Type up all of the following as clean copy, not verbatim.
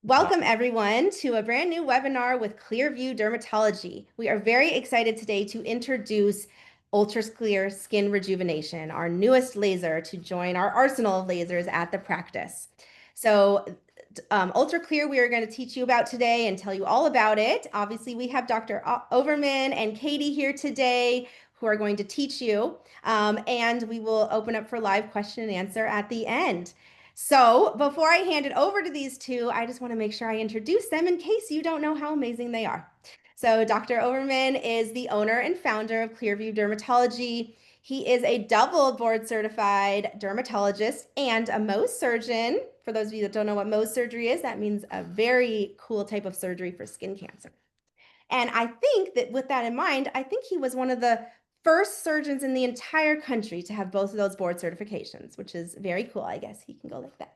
Welcome everyone to a brand new webinar with Clearview Dermatology. We are very excited today to introduce UltraClear Skin Rejuvenation, our newest laser to join our arsenal of lasers at the practice. So UltraClear we are going to teach you about today and tell you all about it. Obviously we have Dr. Overman and Katie here today who are going to teach you, and we will open up for live question and answer at the end. So before I hand it over to these two, I just want to make sure I introduce them in case you don't know how amazing they are. So Dr. Overman is the owner and founder of Clearview Dermatology. He is a double board certified dermatologist and a Mohs surgeon. For those of you that don't know what Mohs surgery is, that means a very cool type of surgery for skin cancer. And I think that with that in mind, I think he was one of the first surgeons in the entire country to have both of those board certifications, which is very cool. I guess he can go like that.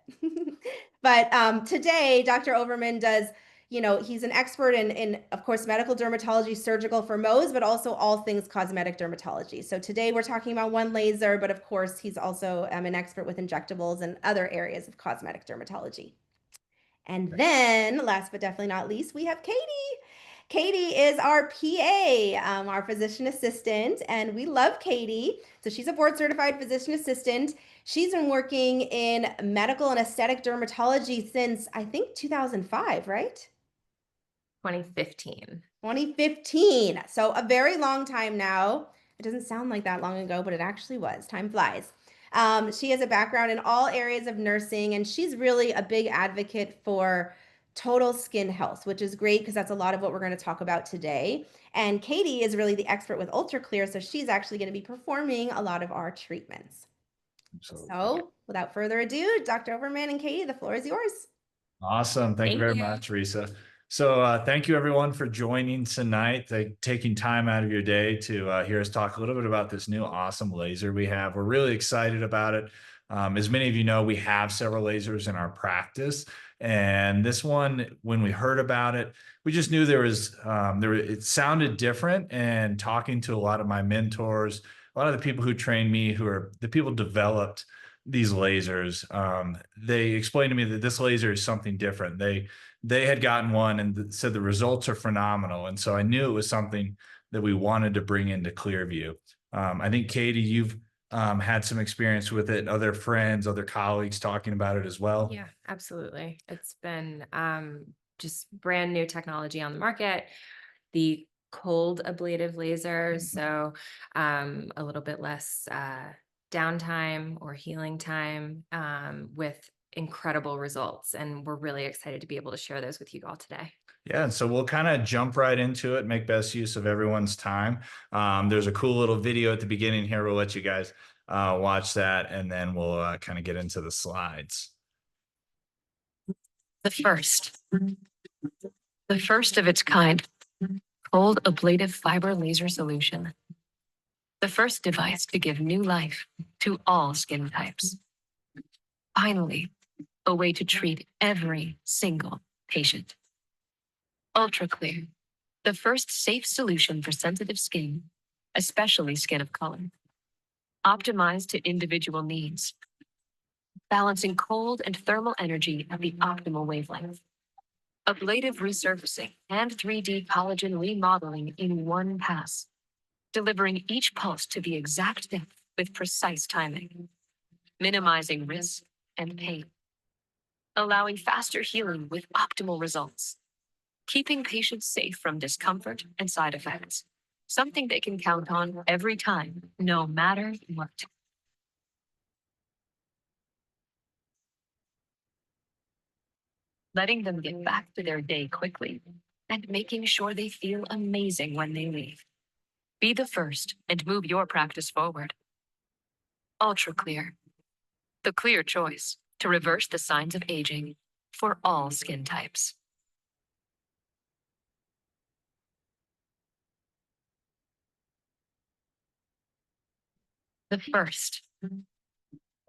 But today, Dr. Overman does, he's an expert in, of course, medical dermatology, surgical for Mohs, but also all things cosmetic dermatology. So today we're talking about one laser, but of course, he's also an expert with injectables and other areas of cosmetic dermatology. And then, last but definitely not least, we have Katie. Katie is our PA, our physician assistant, and we love Katie. So she's a board certified physician assistant. She's been working in medical and aesthetic dermatology since I think 2005, right? 2015. 2015. So a very long time now. It doesn't sound like that long ago, but it actually was. Time flies. She has a background in all areas of nursing, and she's really a big advocate for total skin health, which is great because that's a lot of what we're going to talk about today. And Katie is really the expert with UltraClear, so she's actually going to be performing a lot of our treatments. Absolutely. So without further ado, Dr. Overman and Katie, the floor is yours. Awesome. Thank you very much, Risa. So thank you everyone for joining tonight, taking time out of your day to hear us talk a little bit about this new awesome laser we have. We're really excited about it. As many of you know, we have several lasers in our practice. And this one, when we heard about it, we just knew it sounded different. And talking to a lot of my mentors, a lot of the people who trained me, who are the people who developed these lasers, they explained to me that this laser is something different. They had gotten one and said the results are phenomenal. And so I knew it was something that we wanted to bring into Clearview. I think, Katie, you've had some experience with it, other friends, other colleagues talking about it as well. Yeah, absolutely. It's been just brand new technology on the market. The cold ablative lasers, so a little bit less downtime or healing time with incredible results. And we're really excited to be able to share those with you all today. Yeah, and so we'll kind of jump right into it, make best use of everyone's time. There's a cool little video at the beginning here. We'll let you guys watch that, and then we'll kind of get into the slides. The first of its kind, cold ablative fiber laser solution. The first device to give new life to all skin types. Finally, a way to treat every single patient. UltraClear, the first safe solution for sensitive skin, especially skin of color. Optimized to individual needs, balancing cold and thermal energy at the optimal wavelength. Ablative resurfacing and 3D collagen remodeling in one pass, delivering each pulse to the exact depth with precise timing, minimizing risk and pain, allowing faster healing with optimal results, keeping patients safe from discomfort and side effects, something they can count on every time, no matter what. Letting them get back to their day quickly and making sure they feel amazing when they leave. Be the first and move your practice forward. UltraClear, the clear choice to reverse the signs of aging for all skin types. The first. Want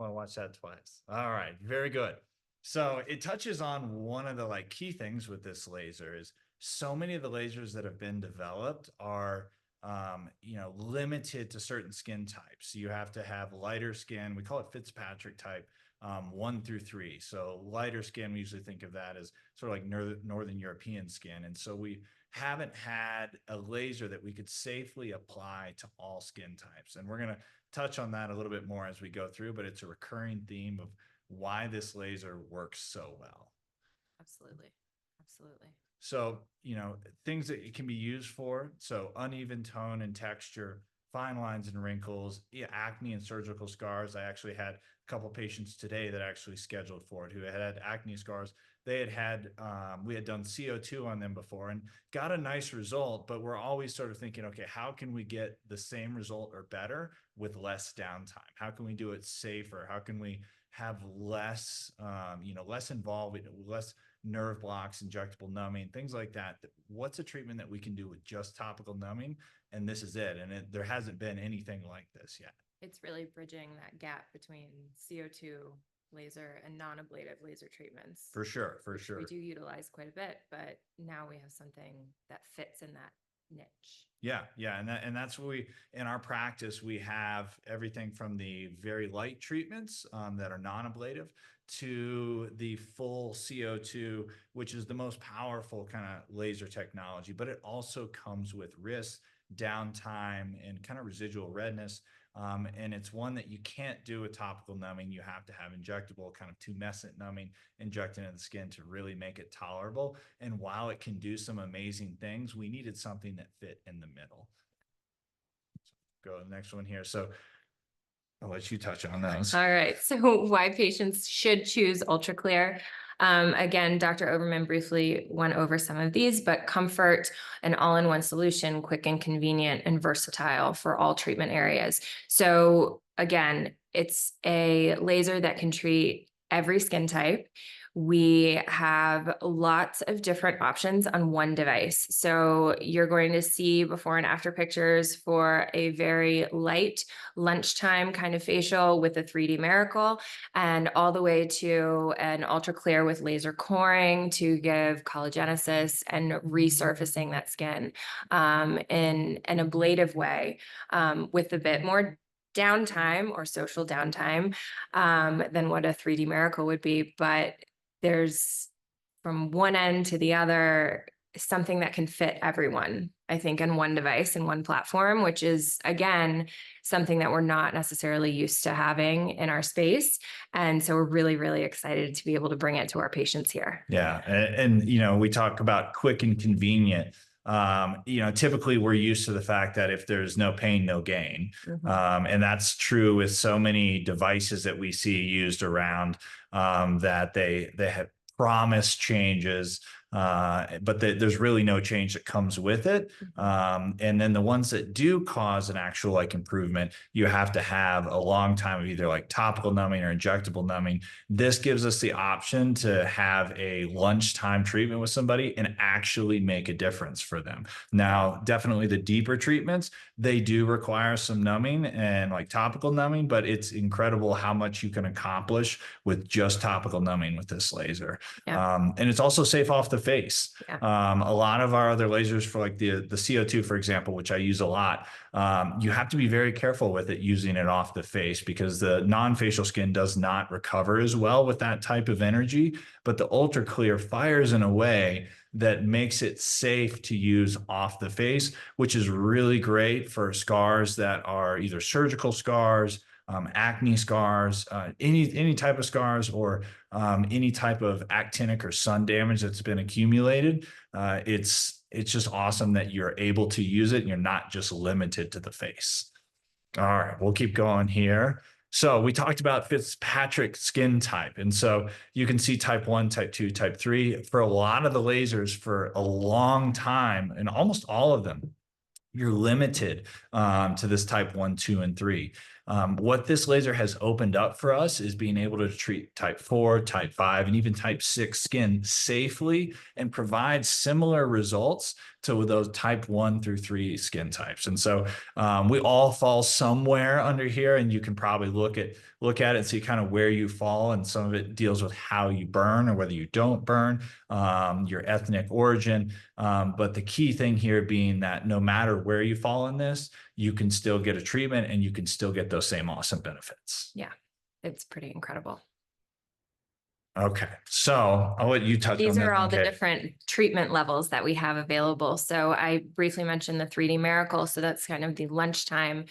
to watch that twice. All right, very good. So it touches on one of the key things with this laser is so many of the lasers that have been developed are limited to certain skin types. You have to have lighter skin. We call it Fitzpatrick type 1 through 3. So lighter skin, we usually think of that as sort of like Northern European skin. And so we haven't had a laser that we could safely apply to all skin types. And we're going to touch on that a little bit more as we go through, but it's a recurring theme of why this laser works so well. Absolutely. Absolutely. So, things that it can be used for. So uneven tone and texture, fine lines and wrinkles, acne and surgical scars. I actually had a couple patients today that actually scheduled for it who had acne scars. We had done CO2 on them before and got a nice result, but we're always sort of thinking, okay, how can we get the same result or better with less downtime? How can we do it safer? How can we have less, less involved, less nerve blocks, injectable numbing, things like that? What's a treatment that we can do with just topical numbing? And this is it. And there hasn't been anything like this yet. It's really bridging that gap between CO2 laser and non-ablative laser treatments. For sure. We do utilize quite a bit, but now we have something that fits in that niche. Yeah. And that's what in our practice, we have everything from the very light treatments that are non-ablative to the full CO2, which is the most powerful kind of laser technology, but it also comes with risk, downtime, and kind of residual redness. And it's one that you can't do with topical numbing. You have to have injectable kind of tumescent numbing injected into the skin to really make it tolerable. And while it can do some amazing things, we needed something that fit in the middle. So go to the next one here. So I'll let you touch on those. All right. So why patients should choose UltraClear. Again, Dr. Overman briefly went over some of these, but comfort, an all-in-one solution, quick and convenient and versatile for all treatment areas. So again, it's a laser that can treat every skin type. We have lots of different options on one device. So you're going to see before and after pictures for a very light lunchtime kind of facial with a 3D miracle, and all the way to an UltraClear with laser coring to give collagenesis and resurfacing that skin in an ablative way with a bit more downtime or social downtime than what a 3D miracle would be. But there's from one end to the other something that can fit everyone, I think, in one device and one platform, which is, again, something that we're not necessarily used to having in our space. And so we're really, really excited to be able to bring it to our patients here. Yeah. And we talk about quick and convenient. Typically we're used to the fact that if there's no pain, no gain. And that's true with so many devices that we see used around that they have promised changes, but there's really no change that comes with it. And then the ones that do cause an actual improvement, you have to have a long time of either topical numbing or injectable numbing. This gives us the option to have a lunchtime treatment with somebody and actually make a difference for them. Now, definitely the deeper treatments, they do require some numbing and topical numbing, but it's incredible how much you can accomplish with just topical numbing with this laser. Yeah. And it's also safe off the face. Yeah. A lot of our other lasers for the CO2, for example, which I use a lot, you have to be very careful with it using it off the face because the non-facial skin does not recover as well with that type of energy. But the UltraClear fires in a way that makes it safe to use off the face, which is really great for scars that are either surgical scars, acne scars, any type of scars, or any type of actinic or sun damage that's been accumulated. It's just awesome that you're able to use it and you're not just limited to the face. All right, we'll keep going here. So we talked about Fitzpatrick skin type. And so you can see type 1, type 2, type 3. For a lot of the lasers for a long time, and almost all of them, you're limited to this type 1, 2, and 3. What this laser has opened up for us is being able to treat type 4, type 5, and even type 6 skin safely and provide similar results to those type 1 through 3 skin types. And so we all fall somewhere under here, and you can probably look at it and see kind of where you fall. And some of it deals with how you burn or whether you don't burn, your ethnic origin. But the key thing here being that no matter where you fall in this, you can still get a treatment and you can still get those same awesome benefits. Yeah, it's pretty incredible. Okay. So I'll let you touch on These that. are all the Okay. different treatment levels that we have available. So I briefly mentioned the 3D Miracle. So that's kind of the lunchtime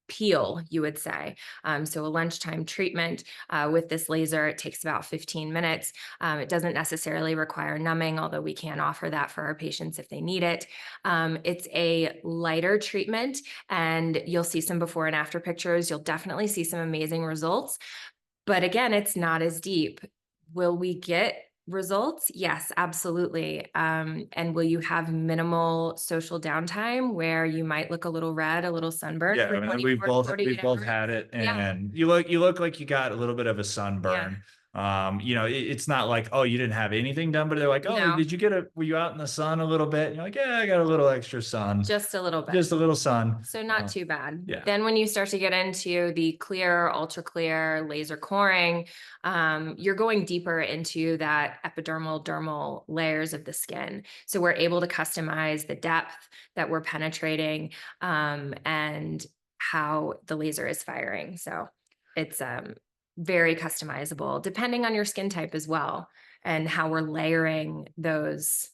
peel, you would say. So a lunchtime treatment with this laser, it takes about 15 minutes. It doesn't necessarily require numbing, although we can offer that for our patients if they need it. It's a lighter treatment, and you'll see some before and after pictures. You'll definitely see some amazing results. But again, it's not as deep. Will we get results? Yes, absolutely. And will you have minimal social downtime where you might look a little red, a little sunburned? Yeah, for I mean, 24 to 48 we've both hours? had it, Yeah. and you look like you got a little bit of a sunburn. You know, it's not like, oh, you didn't have anything done, but they're like, oh, No. did you get were you out in the sun a little bit? And you're like, yeah, I got a little extra sun, Just a little bit. just a little sun. So not too bad. yeah. Then when you start to get into the clear, ultra clear laser coring, you're going deeper into that epidermal, dermal layers of the skin. So we're able to customize the depth that we're penetrating, and how the laser is firing. So it's very customizable depending on your skin type as well, and how we're layering those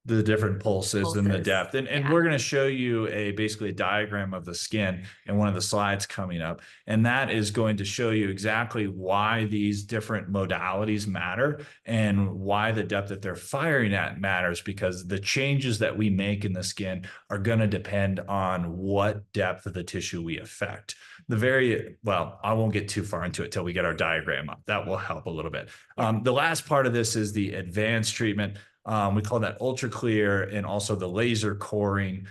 The different pulses and the pulses. depth. And Yeah. we're going to show you basically a diagram of the skin in one of the slides coming up. And that is going to show you exactly why these different modalities matter and why the depth that they're firing at matters, because the changes that we make in the skin are going to depend on what depth of the tissue we affect. Well, I won't get too far into it till we get our diagram up. That will help a little bit. The last part of this is the advanced treatment. We call that UltraClear, and also the laser coring.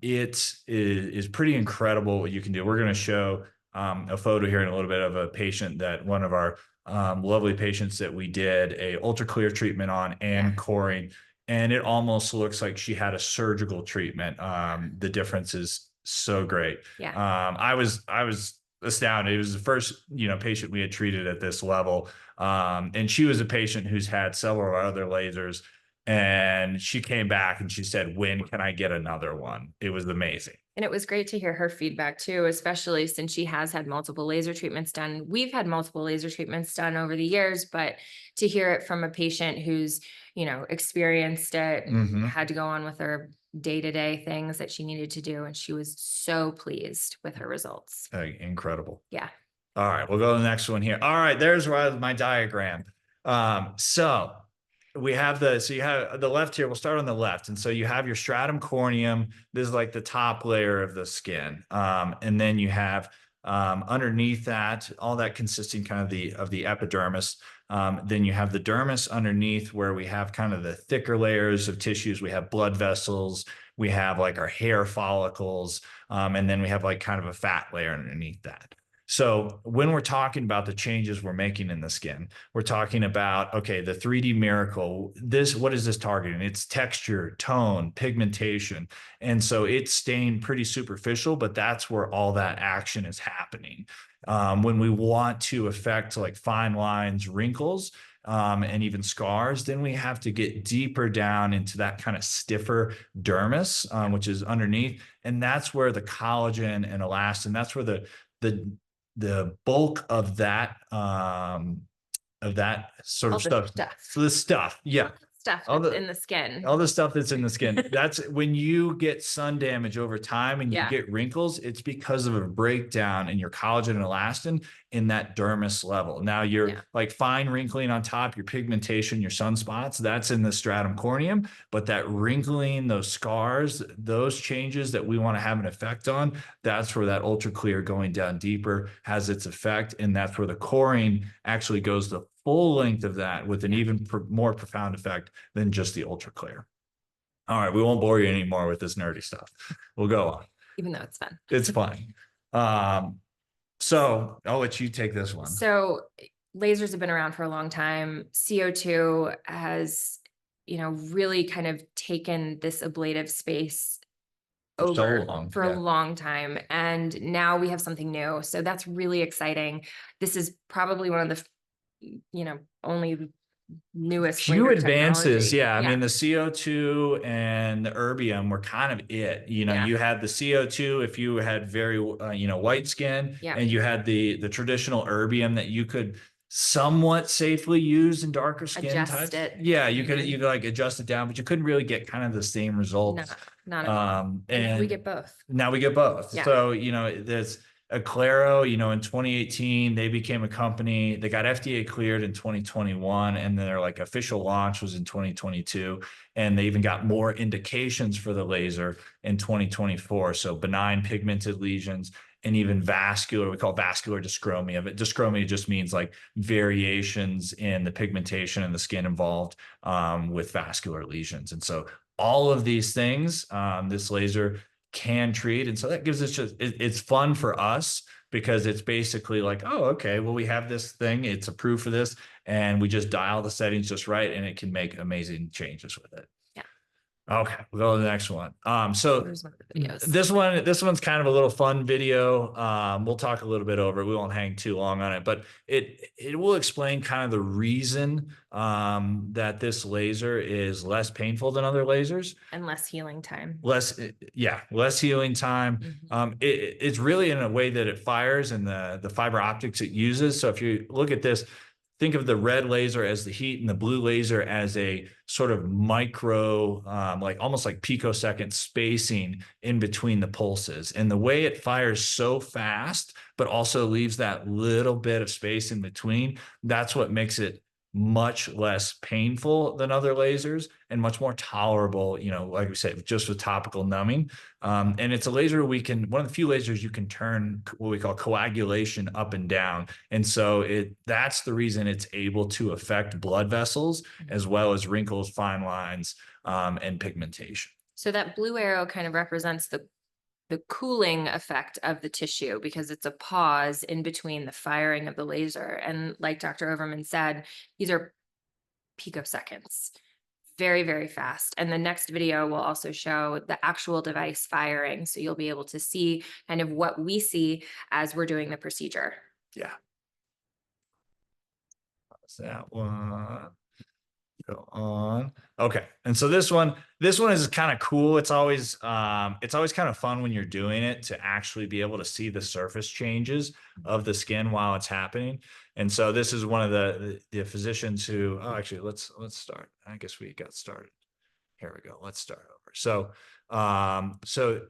It is pretty incredible what you can do. We're going to show a photo here in a little bit of a patient that one of our lovely patients that we did a UltraClear treatment on and coring, and it almost looks like she had a surgical treatment. The difference is so great. Yeah. I was astounded. It was the first, patient we had treated at this level. And she was a patient who's had several other lasers, and she came back and she said, when can I get another one? It was amazing. And it was great to hear her feedback too, especially since she has had multiple laser treatments done. We've had multiple laser treatments done over the years, but to hear it from a patient who's, experienced it, had to go on with her day-to-day things that she needed to do. And she was so pleased with her results. Incredible. Yeah. All right, we'll go to the next one here. All right, there's my diagram. So you have the left here. We'll start on the left. And so you have your stratum corneum. This is like the top layer of the skin. And then you have underneath that, all that consisting kind of the epidermis. Then you have the dermis underneath, where we have kind of the thicker layers of tissues. We have blood vessels. We have like our hair follicles. And then we have like kind of a fat layer underneath that. So when we're talking about the changes we're making in the skin, we're talking about, okay, the 3D Miracle, what is this targeting? It's texture, tone, pigmentation. And so it's staying pretty superficial, but that's where all that action is happening. When we want to affect like fine lines, wrinkles, and even scars, then we have to get deeper down into that kind of stiffer dermis, which is underneath. And that's where the collagen and elastin, that's where the bulk of that sort of stuff. So the stuff, yeah. Stuff in the skin. All the stuff that's in the skin. That's when you get sun damage over time and you get wrinkles, it's because of a breakdown in your collagen and elastin in that dermis level. Now you're like fine wrinkling on top, your pigmentation, your sunspots, that's in the stratum corneum, but that wrinkling, those scars, those changes that we want to have an effect on, that's where that UltraClear going down deeper has its effect. And that's where the coring actually goes the full length of that with an even more profound effect than just the UltraClear. All right, we won't bore you anymore with this nerdy stuff. We'll go on. Even though it's fun. It's fun. So I'll let you take this one. So lasers have been around for a long time. CO2 has, really kind of taken this ablative space over for a long time. And now we have something new. So that's really exciting. This is probably one of the only newest few advances. technology. I mean, the CO2 and the erbium were kind of it. You had the CO2 if you had very white skin, and you had the traditional erbium that you could somewhat safely used in darker skin Adjust types. it. Yeah, you could like adjust it down, but you couldn't really get kind of the same No, results. not at all. And now we get both. Now we get both. Yeah. So, there's Aclaro, in 2018, they became a company. They got FDA cleared in 2021, and their like official launch was in 2022. And they even got more indications for the laser in 2024. So benign pigmented lesions and even vascular, we call vascular dyschromia. But dyschromia just means like variations in the pigmentation in the skin involved with vascular lesions. And so all of these things, this laser can treat. And so that gives us it's fun for us because it's basically like, oh, okay, well, we have this thing, it's approved for this, and we just dial the settings just right, and it can make amazing changes with it. Okay, we'll go to the next one. So Here's one of the videos. this one's kind of a little fun video. We'll talk a little bit over it. We won't hang too long on it, but it will explain kind of the reason that this laser is less painful than other lasers And less healing time. less healing time. It's really in a way that it fires and the fiber optics it uses. So if you look at this, think of the red laser as the heat and the blue laser as a sort of micro, like almost like picosecond spacing in between the pulses. And the way it fires so fast, but also leaves that little bit of space in between, that's what makes it much less painful than other lasers and much more tolerable, like we said, just with topical numbing. And it's a laser one of the few lasers you can turn what we call coagulation up and down. And so that's the reason it's able to affect blood vessels as well as wrinkles, fine lines, and pigmentation. So that blue arrow kind of represents the cooling effect of the tissue because it's a pause in between the firing of the laser. And like Dr. Overman said, these are picoseconds, very, very fast. And the next video will also show the actual device firing. So you'll be able to see kind of what we see as we're doing the procedure. Yeah. That's that one. Go on. Okay. And so this one is kind of cool. It's always kind of fun when you're doing it to actually be able to see the surface changes of the skin while it's happening. And so this is one of the physicians who, actually, let's start. I guess we got started. Here we go. Let's start over. So,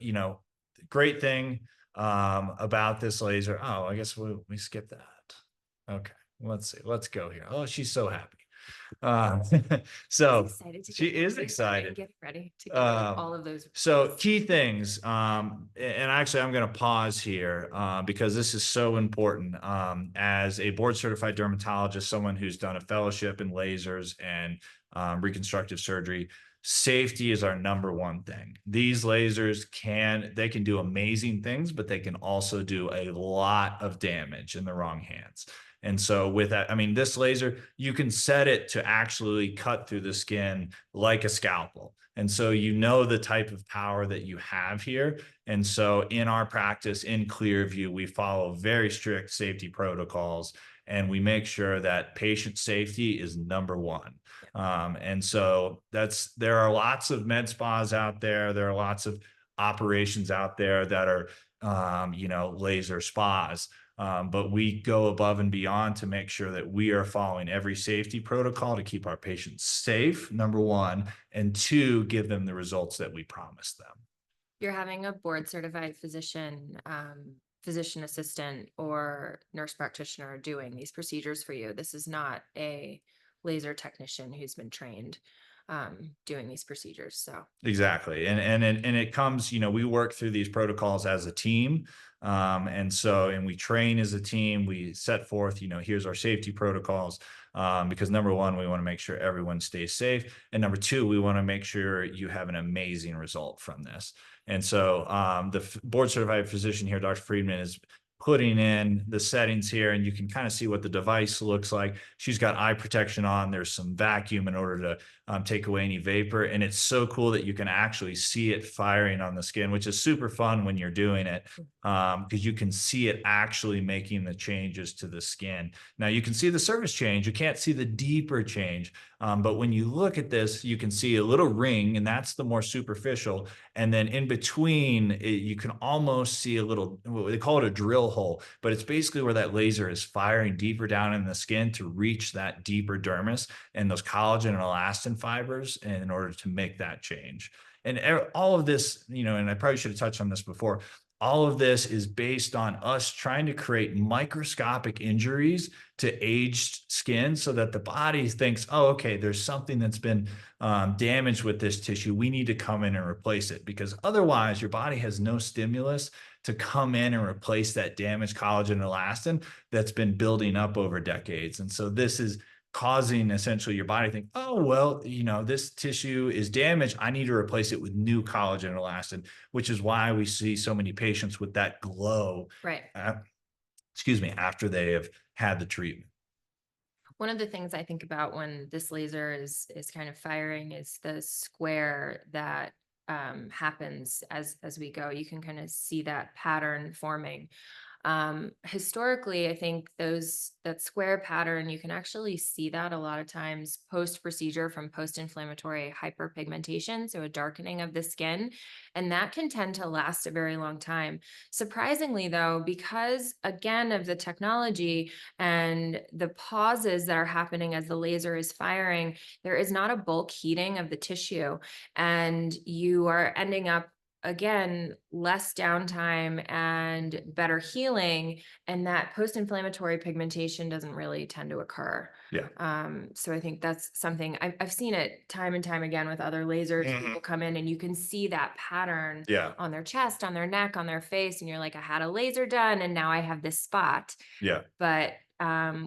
great thing about this laser. Oh, I guess we skipped that. Okay. Let's see. Let's go here. Oh, she's so happy. So she is excited. Get ready to get all of those. So key things, and actually I'm going to pause here because this is so important. As a board certified dermatologist, someone who's done a fellowship in lasers and reconstructive surgery, safety is our number one thing. These lasers can do amazing things, but they can also do a lot of damage in the wrong hands. And so with that, I mean, this laser, you can set it to actually cut through the skin like a scalpel. And so the type of power that you have here. And so in our practice in Clearview, we follow very strict safety protocols and we make sure that patient safety is number one. And so there are lots of med spas out there. There are lots of operations out there that are, laser spas. But we go above and beyond to make sure that we are following every safety protocol to keep our patients safe, number one, and two, give them the results that we promised them. You're having a board certified physician, physician assistant, or nurse practitioner doing these procedures for you. This is not a laser technician who's been trained doing these procedures. So exactly. And it comes, we work through these protocols as a team. And we train as a team, we set forth, here's our safety protocols, because number one, we want to make sure everyone stays safe. And number two, we want to make sure you have an amazing result from this. And so, the board certified physician here, Dr. Friedman, is putting in the settings here, and you can kind of see what the device looks like. She's got eye protection on. There's some vacuum in order to take away any vapor. And it's so cool that you can actually see it firing on the skin, which is super fun when you're doing it, because you can see it actually making the changes to the skin. Now you can see the surface change. You can't see the deeper change. But when you look at this, you can see a little ring, and that's the more superficial. And then in between, you can almost see a little, they call it a drill drill hole, but it's basically where that laser is firing deeper down in the skin to reach that deeper dermis and those collagen and elastin fibers in order to make that change. And all of this, and I probably should have touched on this before, all of this is based on us trying to create microscopic injuries to aged skin so that the body thinks, oh, okay, there's something that's been damaged with this tissue. We need to come in and replace it, because otherwise your body has no stimulus to come in and replace that damaged collagen and elastin that's been building up over decades. And so this is causing essentially your body to think, oh, well, this tissue is damaged. I need to replace it with new collagen and elastin, which is why we see so many patients with that glow, Right. After they have had the treatment. One of the things I think about when this laser is kind of firing is the square that happens as we go. You can kind of see that pattern forming. Historically, I think that square pattern, you can actually see that a lot of times post-procedure from post-inflammatory hyperpigmentation, so a darkening of the skin, and that can tend to last a very long time. Surprisingly, though, because again of the technology and the pauses that are happening as the laser is firing, there is not a bulk heating of the tissue, and you are ending up again, less downtime and better healing, and that post-inflammatory pigmentation doesn't really tend to occur. Yeah. So I think that's something I've seen it time and time again with other lasers. People come in and you can see that pattern on their chest, on their neck, on their face, and you're like, I had a laser done and now I have this spot. Yeah. But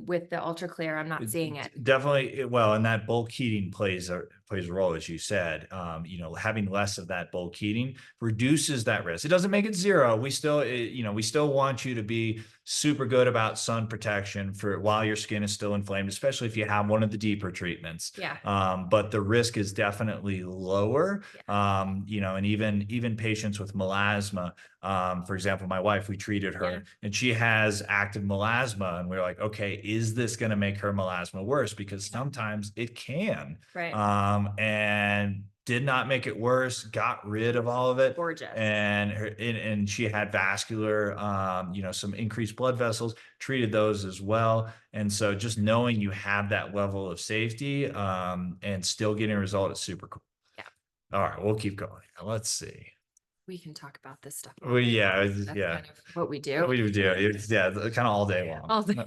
with the UltraClear, I'm not seeing it. Definitely. Well, and that bulk heating plays a role, as you said. Having less of that bulk heating reduces that risk. It doesn't make it zero. We still want you to be super good about sun protection for while your skin is still inflamed, especially if you have one of the deeper treatments. Yeah. But the risk is definitely lower. And even patients with melasma, for example, my wife, we treated her and she has active melasma, and we're like, okay, is this going to make her melasma worse? Because sometimes it can. Right. And did not make it worse, got rid of all of it. Gorgeous. And she had vascular, some increased blood vessels, treated those as well. And so just knowing you have that level of safety and still getting a result is super cool. Yeah. All right, we'll keep going. Let's see. We can talk about this stuff. Well, yeah, That's kind of what we do. We do. It's, kind of all day long. All day.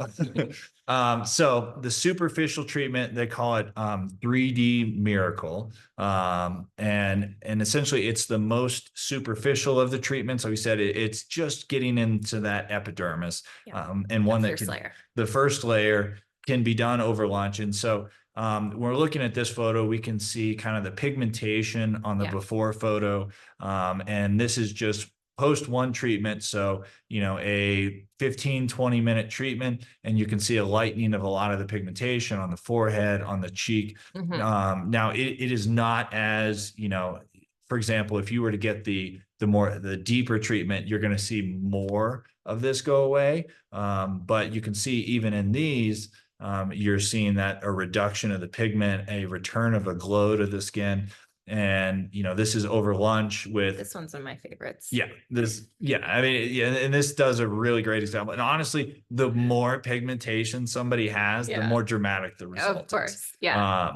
So the superficial treatment, they call it 3D Miracle. And essentially it's the most superficial of the treatments. So we said it's just getting into that epidermis. And one that the first layer can be done over lunch. And so when we're looking at this photo, we can see kind of the pigmentation on the before photo. And this is just post one treatment. So, a 15-20 minute treatment, and you can see a lightening of a lot of the pigmentation on the forehead, on the cheek. Now it is not as, for example, if you were to get the deeper treatment, you're going to see more of this go away. But you can see even in these, you're seeing that a reduction of the pigment, a return of a glow to the skin. And, this is over lunch with. This one's one of my favorites. Yeah. And this does a really great example. And honestly, the more pigmentation somebody has, the more dramatic the result. Of course. Yeah.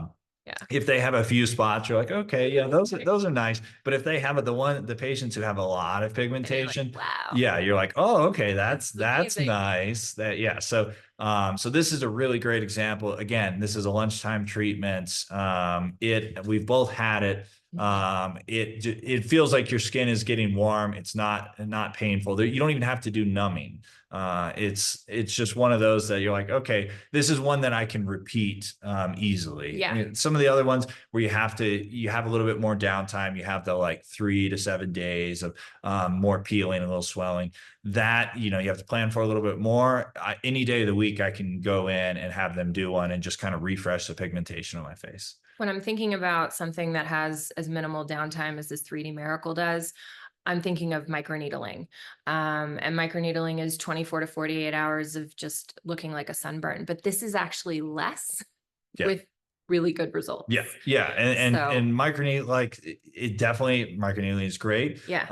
If they have a few spots, you're like, okay, yeah, those are nice. But if they have the patients who have a lot of pigmentation, like, wow. Yeah, you're like, oh, okay, that's amazing. nice. So this is a really great example. Again, this is a lunchtime treatment. We've both had it. It feels like your skin is getting warm. It's not painful. You don't even have to do numbing. It's just one of those that you're like, okay, this is one that I can repeat easily. Yeah. I mean, some of the other ones where you have a little bit more downtime, you have the like 3 to 7 days of more peeling, a little swelling, that you have to plan for a little bit more. Any day of the week I can go in and have them do one and just kind of refresh the pigmentation on my face. When I'm thinking about something that has as minimal downtime as this 3D Miracle does, I'm thinking of microneedling. And microneedling is 24 to 48 hours of just looking like a sunburn. But this is actually less with really good results. Yeah, yeah, and So- microneedling, like it definitely microneedling is great. Yeah.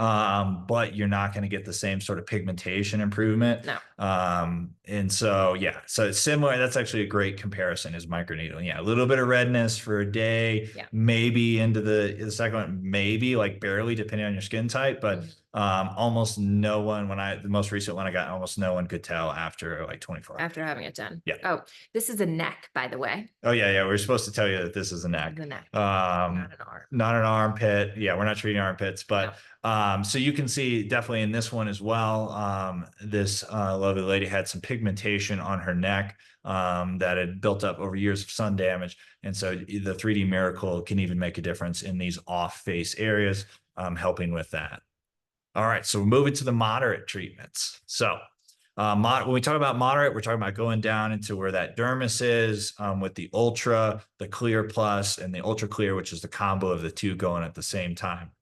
But you're not going to get the same sort of pigmentation improvement. No. And so yeah, so it's similar. That's actually a great comparison is microneedling. Yeah, a little bit of redness for a day, Yeah. maybe into the second one, maybe like barely depending on your skin type, but almost no one the most recent one I got, almost no one could tell after like 24 hours. After having it done. Yeah. Oh, this is a neck, by the way. Oh yeah, we're supposed to tell you that this is a neck. The neck. Not an arm. Not an armpit. Yeah, we're not treating armpits, but so you can see definitely in this one as well. This lovely lady had some pigmentation on her neck that had built up over years of sun damage, and so the 3D Miracle can even make a difference in these off-face areas, helping with that. All right, so we're moving to the moderate treatments. So when we talk about moderate, we're talking about going down into where that dermis is with the Ultra, the Clear Plus, and the UltraClear, which is the combo of the two going at the same time.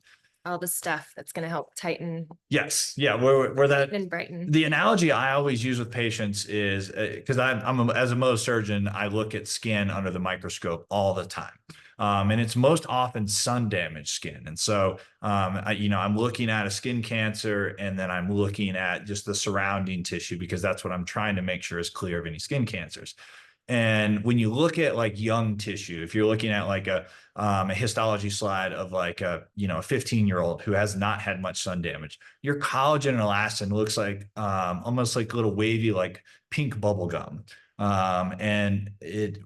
All the stuff that's going to help tighten. Yes, yeah, where that and brighten. The analogy I always use with patients is because as a Mohs surgeon, I look at skin under the microscope all the time. And it's most often sun damaged skin. And so, I'm looking at a skin cancer and then I'm looking at just the surrounding tissue because that's what I'm trying to make sure is clear of any skin cancers. And when you look at like young tissue, if you're looking at like a histology slide of like a 15-year-old who has not had much sun damage, your collagen and elastin looks like almost like little wavy, like pink bubble gum. And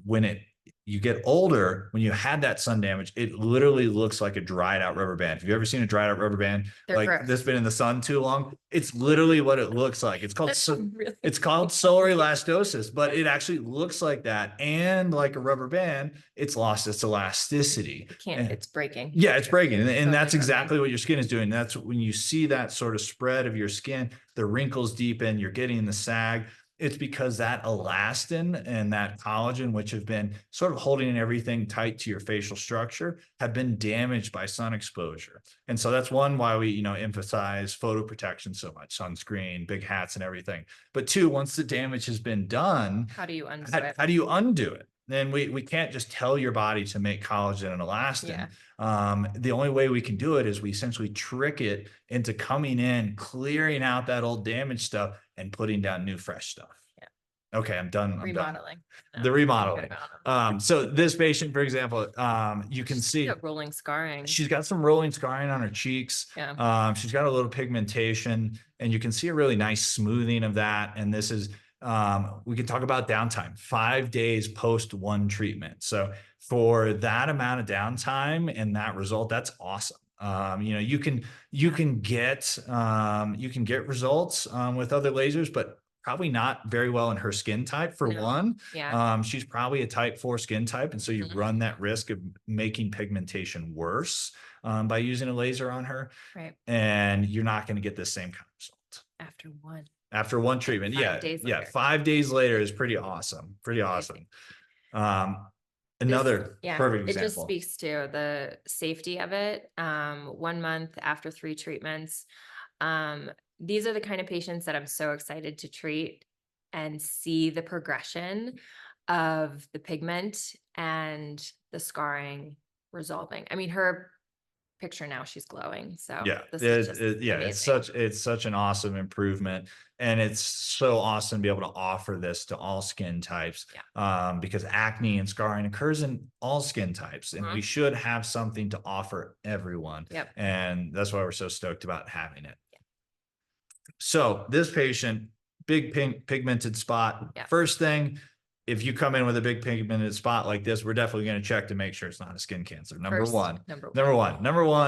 when you get older, when you had that sun damage, it literally looks like a dried out rubber band. Have you ever seen a dried out rubber band? They're like gross. this been in the sun too long? It's literally what it looks like. It's called it's called solar elastosis, but it actually looks like that. And like a rubber band, it's lost its elasticity. It's breaking. Yeah, it's breaking. And that's Totally exactly what your skin is doing. That's when you see that sort of spread of your skin, the wrinkles deepen, you're getting the sag. It's because that elastin and that collagen, which have been sort of holding everything tight to your facial structure, have been damaged by sun exposure. And so that's one why we, emphasize photo protection so much, sunscreen, big hats and everything. But two, once the damage has been done, How do you undo it? How do you undo it? Then we can't just tell your body to make collagen and elastin. The only way we can do it is we essentially trick it into coming in, clearing out that old damaged stuff and putting down new, fresh stuff. Yeah. Okay, I'm done. Remodeling. The remodeling. So this patient, for example, you can see rolling scarring. She's got some rolling scarring on her cheeks. Yeah. She's got a little pigmentation, and you can see a really nice smoothing of that. And this is we can talk about downtime, 5 days post one treatment. So for that amount of downtime and that result, that's awesome. You can get results with other lasers, but probably not very well in her skin type for one. Yeah. She's probably a type 4 skin type. And so you run that risk of making pigmentation worse by using a laser on her. Right. And you're not going to get the same kind of result. After one treatment. 5 days later. 5 days later is pretty awesome. Another perfect example. It just speaks to the safety of it. 1 month after 3 treatments. These are the kind of patients that I'm so excited to treat and see the progression of the pigment and the scarring resolving. I mean, her picture now, she's glowing. So it's such an awesome improvement, and it's so awesome to be able to offer this to all skin types. Because acne and scarring occurs in all skin types, and we should have something to offer everyone. And that's why we're so stoked about having it. So this patient, big pink pigmented spot. First thing, if you come in with a big pigmented spot like this, we're definitely going to check to make sure it's not a skin cancer. Number one,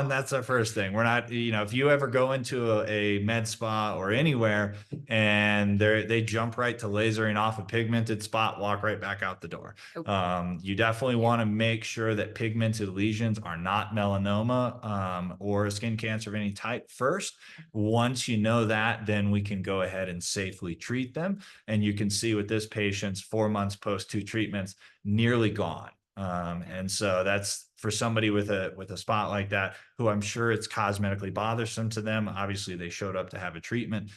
that's our first thing. We're not, if you ever go into a med spa or anywhere and they jump right to lasering off a pigmented spot, walk right back out the door. You definitely want to make sure that pigmented lesions are not melanoma or a skin cancer of any type first. Once you know that, then we can go ahead and safely treat them. And you can see with this patient's 4 months post 2 treatments, nearly gone. And so that's for somebody with a spot like that, who I'm sure it's cosmetically bothersome to them. Obviously they showed up to have a treatment.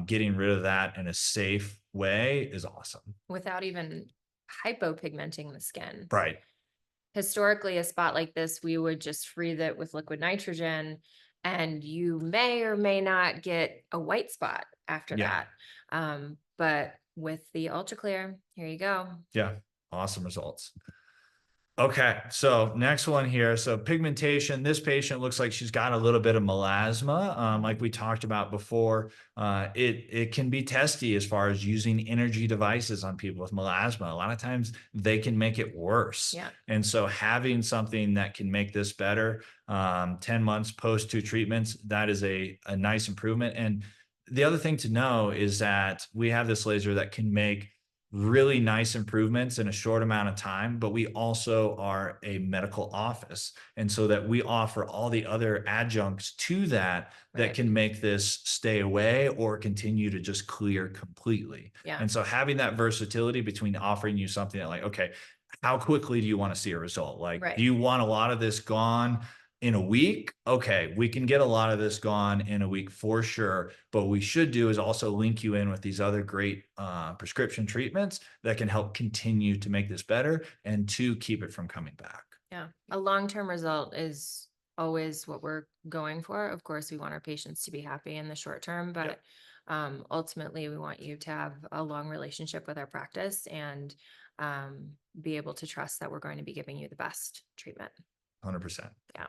Getting rid of that in a safe way is awesome. Without even hypopigmenting the skin. Right. historically, a spot like this, we would just freeze it with liquid nitrogen, and you may or may not get a white spot after Yeah. that. But with the UltraClear, here you go. Yeah. Awesome results. Okay, so next one here. So pigmentation, this patient looks like she's got a little bit of melasma. Like we talked about before, it can be testy as far as using energy devices on people with melasma. A lot of times they can make it worse. Yeah. And so having something that can make this better, 10 months post 2 treatments, that is a nice improvement. And the other thing to know is that we have this laser that can make really nice improvements in a short amount of time, but we also are a medical office. And so that we offer all the other adjuncts to that Right. can make this stay away or continue to just clear completely. Yeah. And so having that versatility between offering you something that like, okay, how quickly do you want to see a result? Like, Right. do you want a lot of this gone in a week? Okay, we can get a lot of this gone in a week for sure. But what we should do is also link you in with these other great prescription treatments that can help continue to make this better and to keep it from coming back. Yeah. A long-term result is always what we're going for. Of course, we want our patients to be happy in the short term, but ultimately we want you to have a long relationship with our practice and be able to trust that we're going to be giving you the best treatment. 100%. Yeah.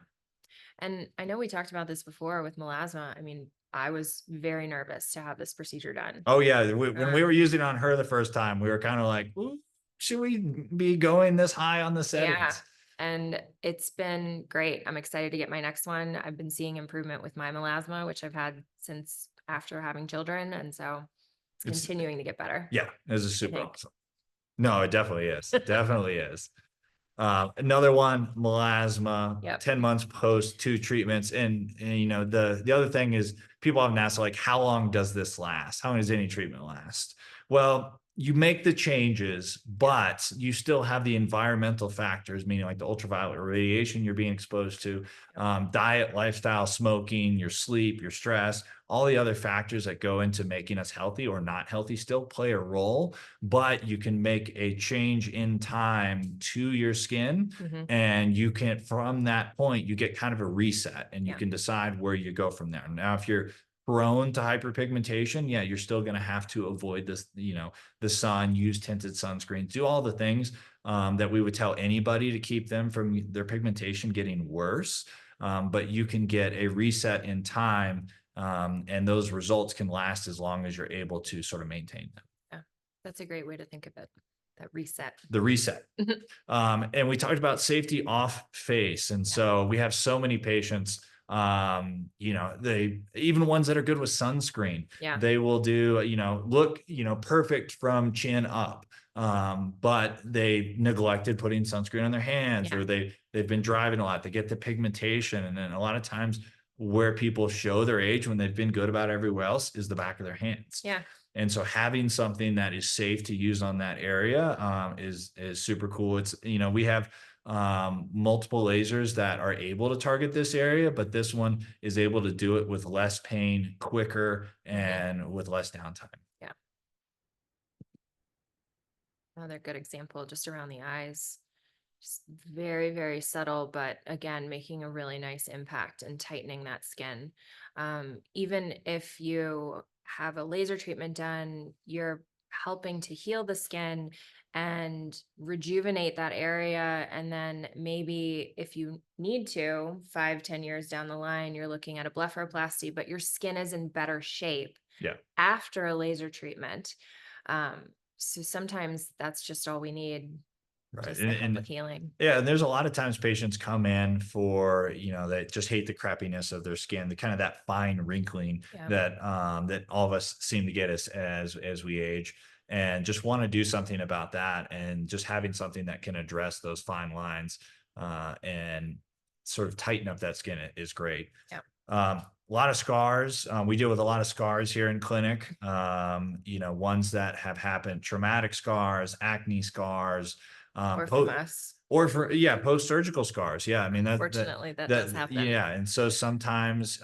And I know we talked about this before with melasma. I mean, I was very nervous to have this procedure done. Oh yeah, when we were using it on her the first time, we were kind of like, ooh, should we be going this high on the settings? Yeah. And it's been great. I'm excited to get my next one. I've been seeing improvement with my melasma, which I've had since after having children. And so it's continuing to get better. Yeah, this is super think. awesome. No, it definitely is. Definitely is. Another one, melasma, Yep. 10 months post 2 treatments. And you know, the other thing is people often ask like, how long does this last? How long does any treatment last? Well, you make the changes, but you still have the environmental factors, meaning like the ultraviolet radiation you're being exposed to, diet, lifestyle, smoking, your sleep, your stress, all the other factors that go into making us healthy or not healthy still play a role, but you can make a change in time to your skin. Mhm. And you can, from that point, you get kind of a reset and you Yeah. can decide where you go from there. Now, if you're prone to hyperpigmentation, yeah, you're still going to have to avoid this, you know, the sun, use tinted sunscreens, do all the things that we would tell anybody to keep them from their pigmentation getting worse. But you can get a reset in time, and those results can last as long as you're able to sort of maintain them. Yeah. That's a great way to think of it. That reset. The reset. Mhm. And we talked about safety off face. And so we have so many patients, you know, they, even ones that are good with sunscreen, Yeah. they will do, you know, look, you know, perfect from chin up. But they neglected putting sunscreen on their hands, Yeah. or they've been driving a lot, they get the pigmentation. And then a lot of times where people show their age when they've been good about everywhere else is the back of their hands. Yeah. And so having something that is safe to use on that area is super cool. It's, you know, we have multiple lasers that are able to target this area, but this one is able to do it with less pain, quicker, and with less downtime. Yeah. Another good example just around the eyes. Just very, very subtle, but again, making a really nice impact and tightening that skin. Even if you have a laser treatment done, you're helping to heal the skin and rejuvenate that area. And then maybe if you need to, 5-10 years down the line, you're looking at a blepharoplasty, but your skin is in better shape Yeah. after a laser treatment. So sometimes that's just all we need. Right. Just the help with healing. Yeah, and there's a lot of times patients come in for, you know, they just hate the crappiness of their skin, the kind of that fine wrinkling that that all of us seem to get as we age, and just want to do something about that. And just having something that can address those fine lines and sort of tighten up that skin is great. Yeah. A lot of scars. We deal with a lot of scars here in clinic. You know, ones that have happened, traumatic scars, acne scars, Or from us. or for, yeah, post-surgical scars. Yeah. I mean, Fortunately, that does happen. Yeah. And so sometimes,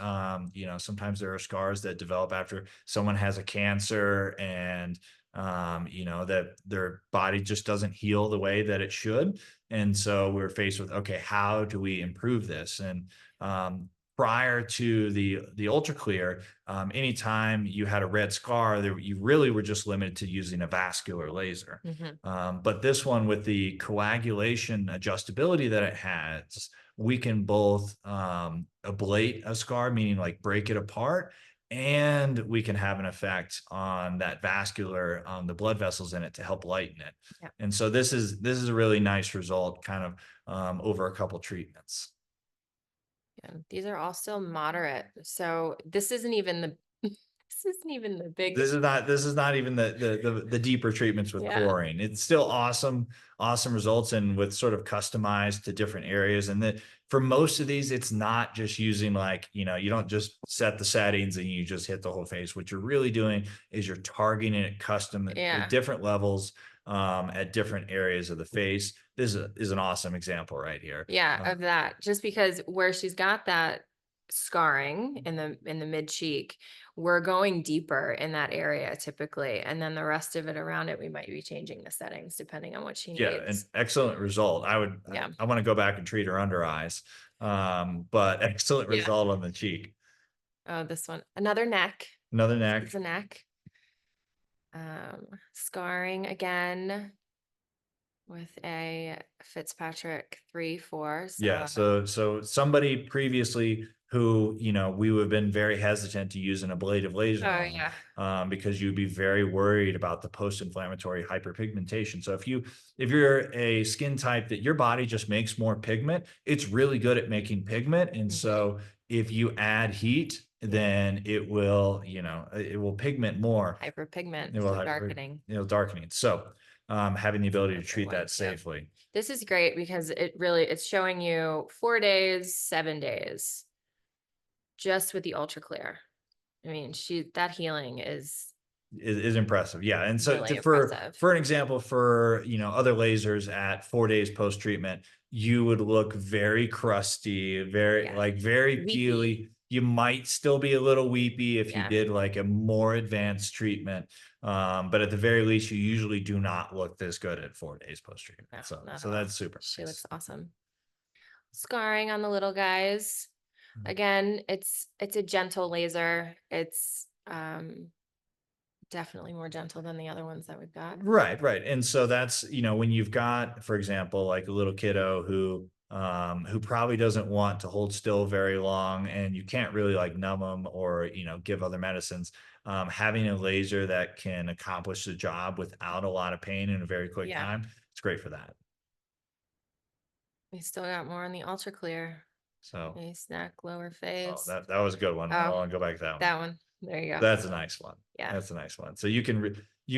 you know, sometimes there are scars that develop after someone has a cancer, and that their body just doesn't heal the way that it should. And so we're faced with, okay, how do we improve this? And prior to the UltraClear, anytime you had a red scar, you really were just limited to using a vascular laser. But this one, with the coagulation adjustability that it has, we can both ablate a scar, meaning like break it apart, and we can have an effect on that vascular, the blood vessels in it, to help lighten it. Yeah. And so this is a really nice result, kind of over a couple treatments. Yeah, these are all still moderate. So this isn't even the this isn't even the big. This is not even the deeper treatments with Yeah. coring. It's still awesome results, and with sort of customized to different areas. And that for most of these, it's not just using, like, you don't just set the settings and you just hit the whole face. What you're really doing is you're targeting it custom at different levels, at different areas of the face. This is an awesome example right here. Yeah, of that. Just because where she's got that scarring in the mid cheek, we're going deeper in that area typically, and then the rest of it around it, we might be changing the settings depending on what she Yeah, an needs. excellent result. I want to go back and treat her under eyes. But excellent Yeah. result on the cheek. Oh, this one, another neck. Another neck. It's a neck. Scarring again with a Fitzpatrick 3-4. Yeah. So somebody previously who, we would have been very hesitant to use an ablative laser on, because you'd be very worried about the post-inflammatory hyperpigmentation. So if you're a skin type that your body just makes more pigment, it's really good at making pigment. And so if you add heat, then it will pigment more. Hyperpigment. It will darkening. Darkening. So having the ability to That's a treat good that one. safely. This is great because it's showing you 4 days, 7 days, just with the UltraClear. I mean, that healing is impressive. Yeah. And so really for impressive. an example, for, other lasers at 4 days post-treatment, you would look very crusty, very peely. You might still be a little weepy if you did like a more advanced treatment. But at the very least, you usually do not look this good at 4 days post-treatment. No, So that's super. She looks awesome. Scarring on the little guys. Again, it's a gentle laser. It's definitely more gentle than the other ones that we've got. Right. And so that's, when you've got, for example, like a little kiddo who probably doesn't want to hold still very long, and you can't really like numb them or, give other medicines, having a laser that can accomplish the job without a lot of pain in a very quick time, it's great for that. We still got more on the UltraClear. So face, neck, lower face. that was a good one. I want to go back to that one. That one. There you go. That's a nice one. Yeah. That's a nice one. So you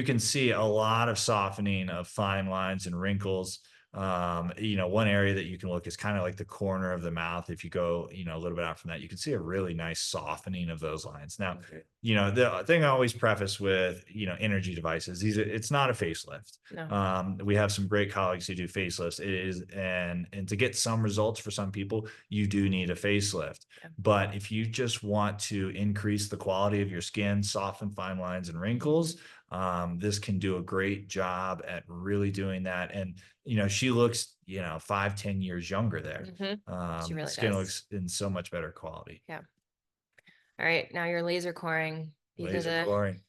can see a lot of softening of fine lines and wrinkles. One area that you can look is kind of like the corner of the mouth. If you go, a little bit out from that, you can see a really nice softening of those lines. Now, the thing I always preface with, energy devices, it's not a facelift. No. We have some great colleagues who do facelifts. It is, and to get some results for some people, you do need a facelift. Yeah. But if you just want to increase the quality of your skin, soften fine lines and wrinkles, this can do a great job at really doing that. And, she looks, 5-10 years younger there. She really skin does. looks in so much better quality. Yeah. All right. Now your laser coring. Laser coring.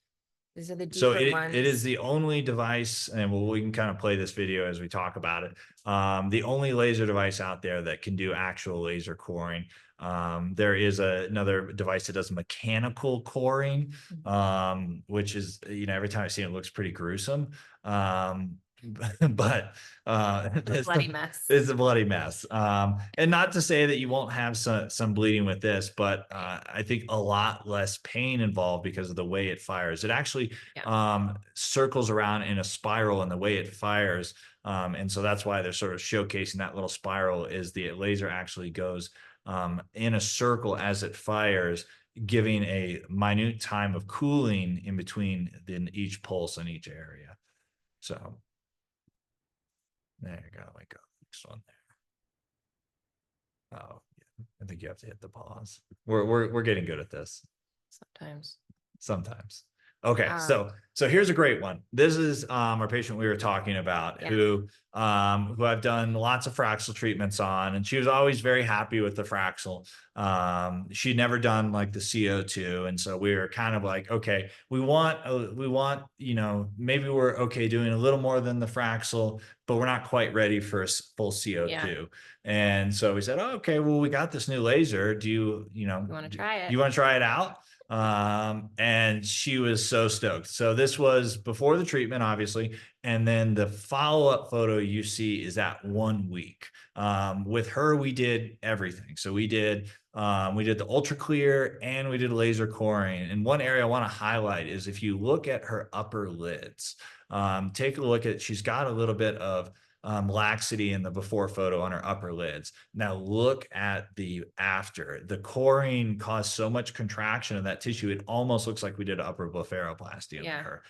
These are the deeper ones. It is the only device, and we can kind of play this video as we talk about it. The only laser device out there that can do actual laser coring. There is another device that does mechanical coring, which is, every time I see it, it looks pretty gruesome. But it's a bloody mess. It's a bloody mess. And not to say that you won't have some bleeding with this, but I think a lot less pain involved because of the way it fires. It actually circles around in a spiral in the way it fires. And so that's why they're sort of showcasing that little spiral, is the laser actually goes in a circle as it fires, giving a minute time of cooling in between each pulse in each area. So there you go. Like next one there. Oh, yeah. I think you have to hit the pause. We're getting good at this. Sometimes. Okay, so here's a great one. This is our patient we were talking about Yeah. who I've done lots of Fraxel treatments on, and she was always very happy with the Fraxel. She'd never done like the CO2, and so we were kind of like, okay, we want maybe we're okay doing a little more than the Fraxel, but we're not quite ready for a full CO2. Yeah. And so we said, oh, okay, well, we got this new laser. Do you want to try it? You want to try it out? And she was so stoked. So this was before the treatment, obviously. And then the follow-up photo you see is at 1 week. With her, we did everything. So we did the UltraClear and we did laser coring. And one area I want to highlight is if you look at her upper lids, take a look at, she's got a little bit of laxity in the before photo on her upper lids. Now look at the after. The coring caused so much contraction of that tissue, it almost looks like we did an upper blepharoplasty on her.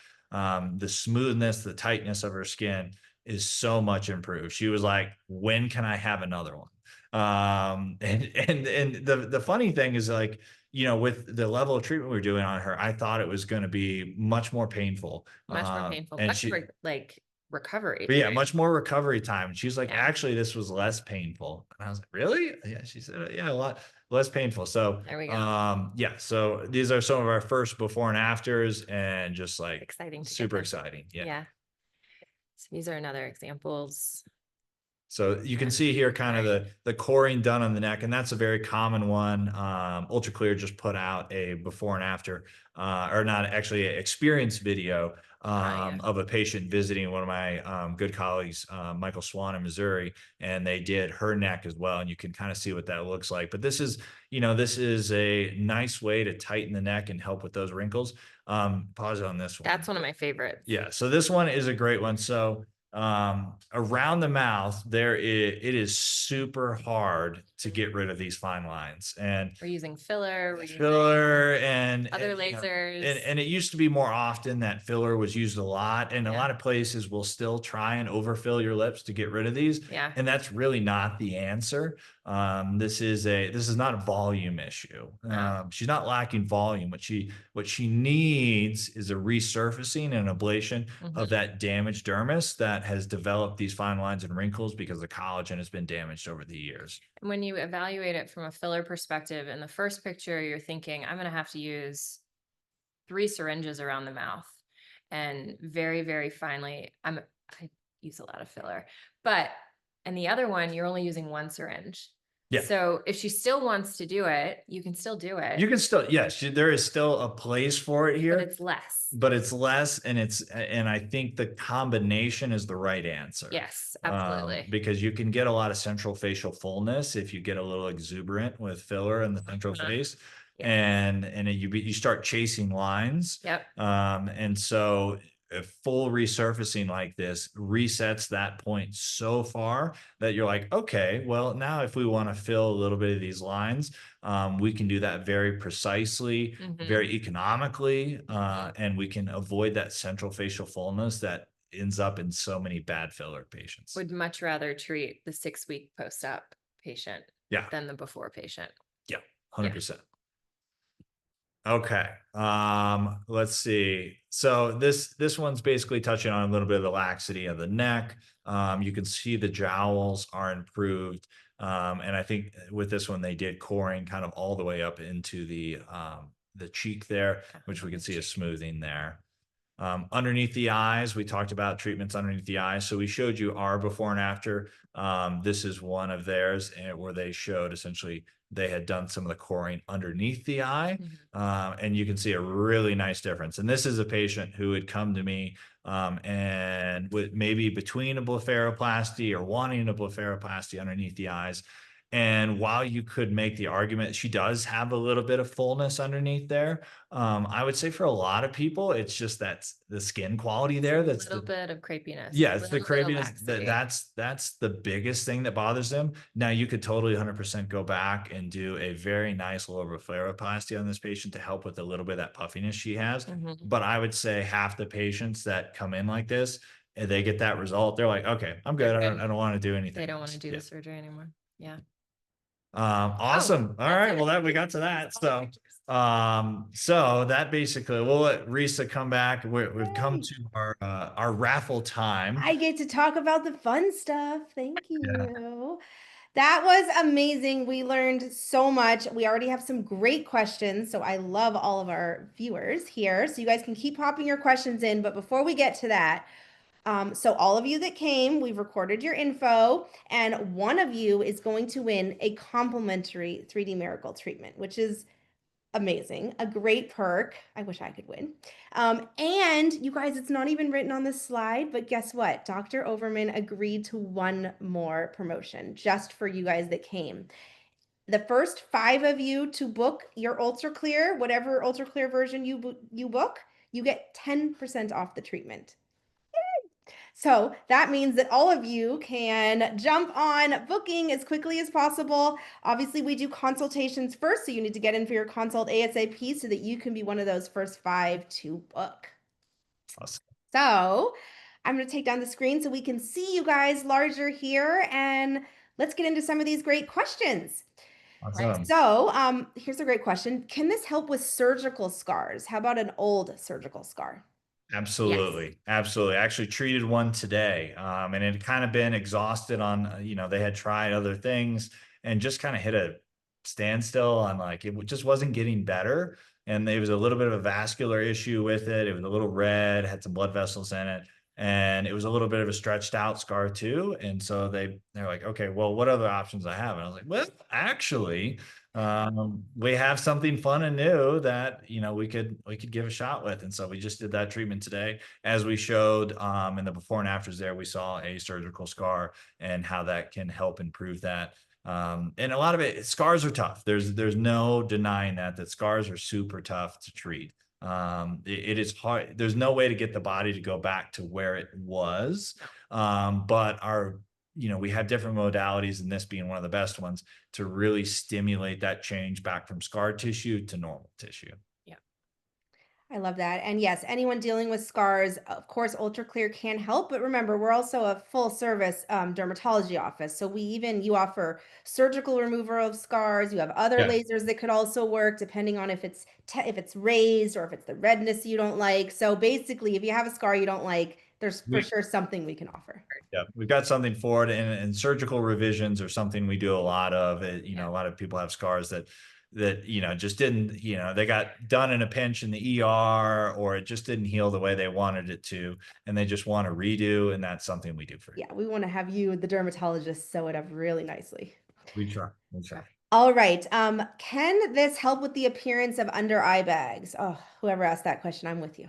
The smoothness, the tightness of her skin is so much improved. She was like, when can I have another one? And the funny thing is, like, with the level of treatment we were doing on her, I thought it was going to be much more painful. Much more painful. And much like recovery. but yeah, right? much more recovery time. And she's like, Yeah. actually, this was less painful. And I was like, really? Yeah. She said, yeah, a lot less painful. So There we go. yeah. So these are some of our first before and afters, and just like Exciting. to get super them. exciting. Yeah. Yeah. So these are another examples. So you can see here kind of the coring done on the neck, and that's a very common one. UltraClear just put out a before and after, or not actually, an experience video of a patient visiting one of my good colleagues, Michael Swan in Missouri, and they did her neck as well, and you can kind of see what that looks like. But this is a nice way to tighten the neck and help with those wrinkles. Pause on this one. That's one of my favorites. Yeah, so this one is a great one. So around the mouth it is super hard to get rid of these fine lines, and We're using filler, we're using and other and, lasers. and it used to be more often that filler was used a lot, and a Yeah. lot of places will still try and overfill your lips to get rid of these. Yeah. And that's really not the answer. This is not a volume issue. She's not lacking volume. What she needs is a resurfacing and ablation of that damaged dermis that has developed these fine lines and wrinkles because the collagen has been damaged over the years. When you evaluate it from a filler perspective, in the first picture, you're thinking, I'm going to have to use 3 syringes around the mouth, and very, very finely. I use a lot of filler, but in the other one, you're only using 1 syringe. Yeah. So if she still wants to do it, you can still do it. You can still, yes, there is still a place for it here. But it's less. And I think the combination is the right answer. Yes, absolutely. Because you can get a lot of central facial fullness if you get a little exuberant with filler in the central face. Yeah. And you start chasing lines. Yep. And so a full resurfacing like this resets that point so far that you're like, okay, well, now if we want to fill a little bit of these lines, we can do that very precisely, very economically, and we can avoid that central facial fullness that ends up in so many bad filler patients. Would much rather treat the 6-week post-op patient than the before patient. Yeah, 100%. Okay. Let's see. So this one's basically touching on a little bit of the laxity of the neck. You can see the jowls are improved. And I think with this one, they did coring kind of all the way up into the cheek there, which we can see a smoothing there. Underneath the eyes, we talked about treatments underneath the eyes. So we showed you our before and after. This is one of theirs, where they showed essentially they had done some of the coring underneath the eye. And you can see a really nice difference. And this is a patient who had come to me and with maybe between a blepharoplasty or wanting a blepharoplasty underneath the eyes. And while you could make the argument, she does have a little bit of fullness underneath there. I would say for a lot of people, it's just that's the skin quality there. That's a little bit of crepiness. Yeah, it's the crepiness. That's the biggest thing that bothers them. Now you could totally 100% go back and do a very nice lower blepharoplasty on this patient to help with a little bit of that puffiness she has. But I would say half the patients that come in like this, and they get that result, they're like, okay, I'm good. I don't want to do anything. They don't want to do the surgery anymore. Yeah. Awesome. All right. Well, that we got to that. So that basically we'll let Risa come back. We've come Yay. to our raffle time. I get to talk about the fun stuff. Thank Yeah. you. That was amazing. We learned so much. We already have some great questions. So I love all of our viewers here. So you guys can keep popping your questions in. But before we get to that, so all of you that came, we've recorded your info, and one of you is going to win a complimentary 3D Miracle treatment, which is amazing, a great perk. I wish I could win. And you guys, it's not even written on this slide, but guess what? Dr. Overman agreed to one more promotion just for you guys that came. The first 5 of you to book your UltraClear, whatever UltraClear version you book, you get 10% off the treatment. So that means that all of you can jump on booking as quickly as possible. Obviously, we do consultations first, so you need to get in for your consult ASAP so that you can be one of those first 5 to book. Awesome. So I'm going to take down the screen so we can see you guys larger here, and let's get into some of these great questions. Awesome. So here's a great question. Can this help with surgical scars? How about an old surgical scar? Absolutely. Absolutely. I actually treated one today. And it had kind of been exhausted on, they had tried other things and just kind of hit a standstill on like, just wasn't getting better. And there was a little bit of a vascular issue with it. It was a little red, had some blood vessels in it. And it was a little bit of a stretched out scar too. And so they're like, okay, well, what other options I have? And I was like, well, actually, we have something fun and new that we could give a shot with. And so we just did that treatment today. As we showed in the before and afters there, we saw a surgical scar and how that can help improve that. And a lot of scars are tough. There's no denying that scars are super tough to treat. It is hard. There's no way to get the body to go back to where it was. But we have different modalities, and this being one of the best ones, to really stimulate that change back from scar tissue to normal tissue. Yeah. I love that. And yes, anyone dealing with scars, of course, UltraClear can help. But remember, we're also a full service dermatology office. So you offer surgical removal of scars. You have other lasers that could also work depending on if it's raised or if it's the redness you don't like. So basically, if you have a scar you don't like, there's for sure something we can offer. Yeah, we've got something for it, and surgical revisions are something we do a lot of. A lot of people have scars that just didn't, they got done in a pinch in the ER, or it just didn't heal the way they wanted it to, and they just want to redo, and that's something we do for you. Yeah, we want to have you, the dermatologist, sew it up really nicely. We try. All right. Can this help with the appearance of under eye bags? Oh, whoever asked that question, I'm with you.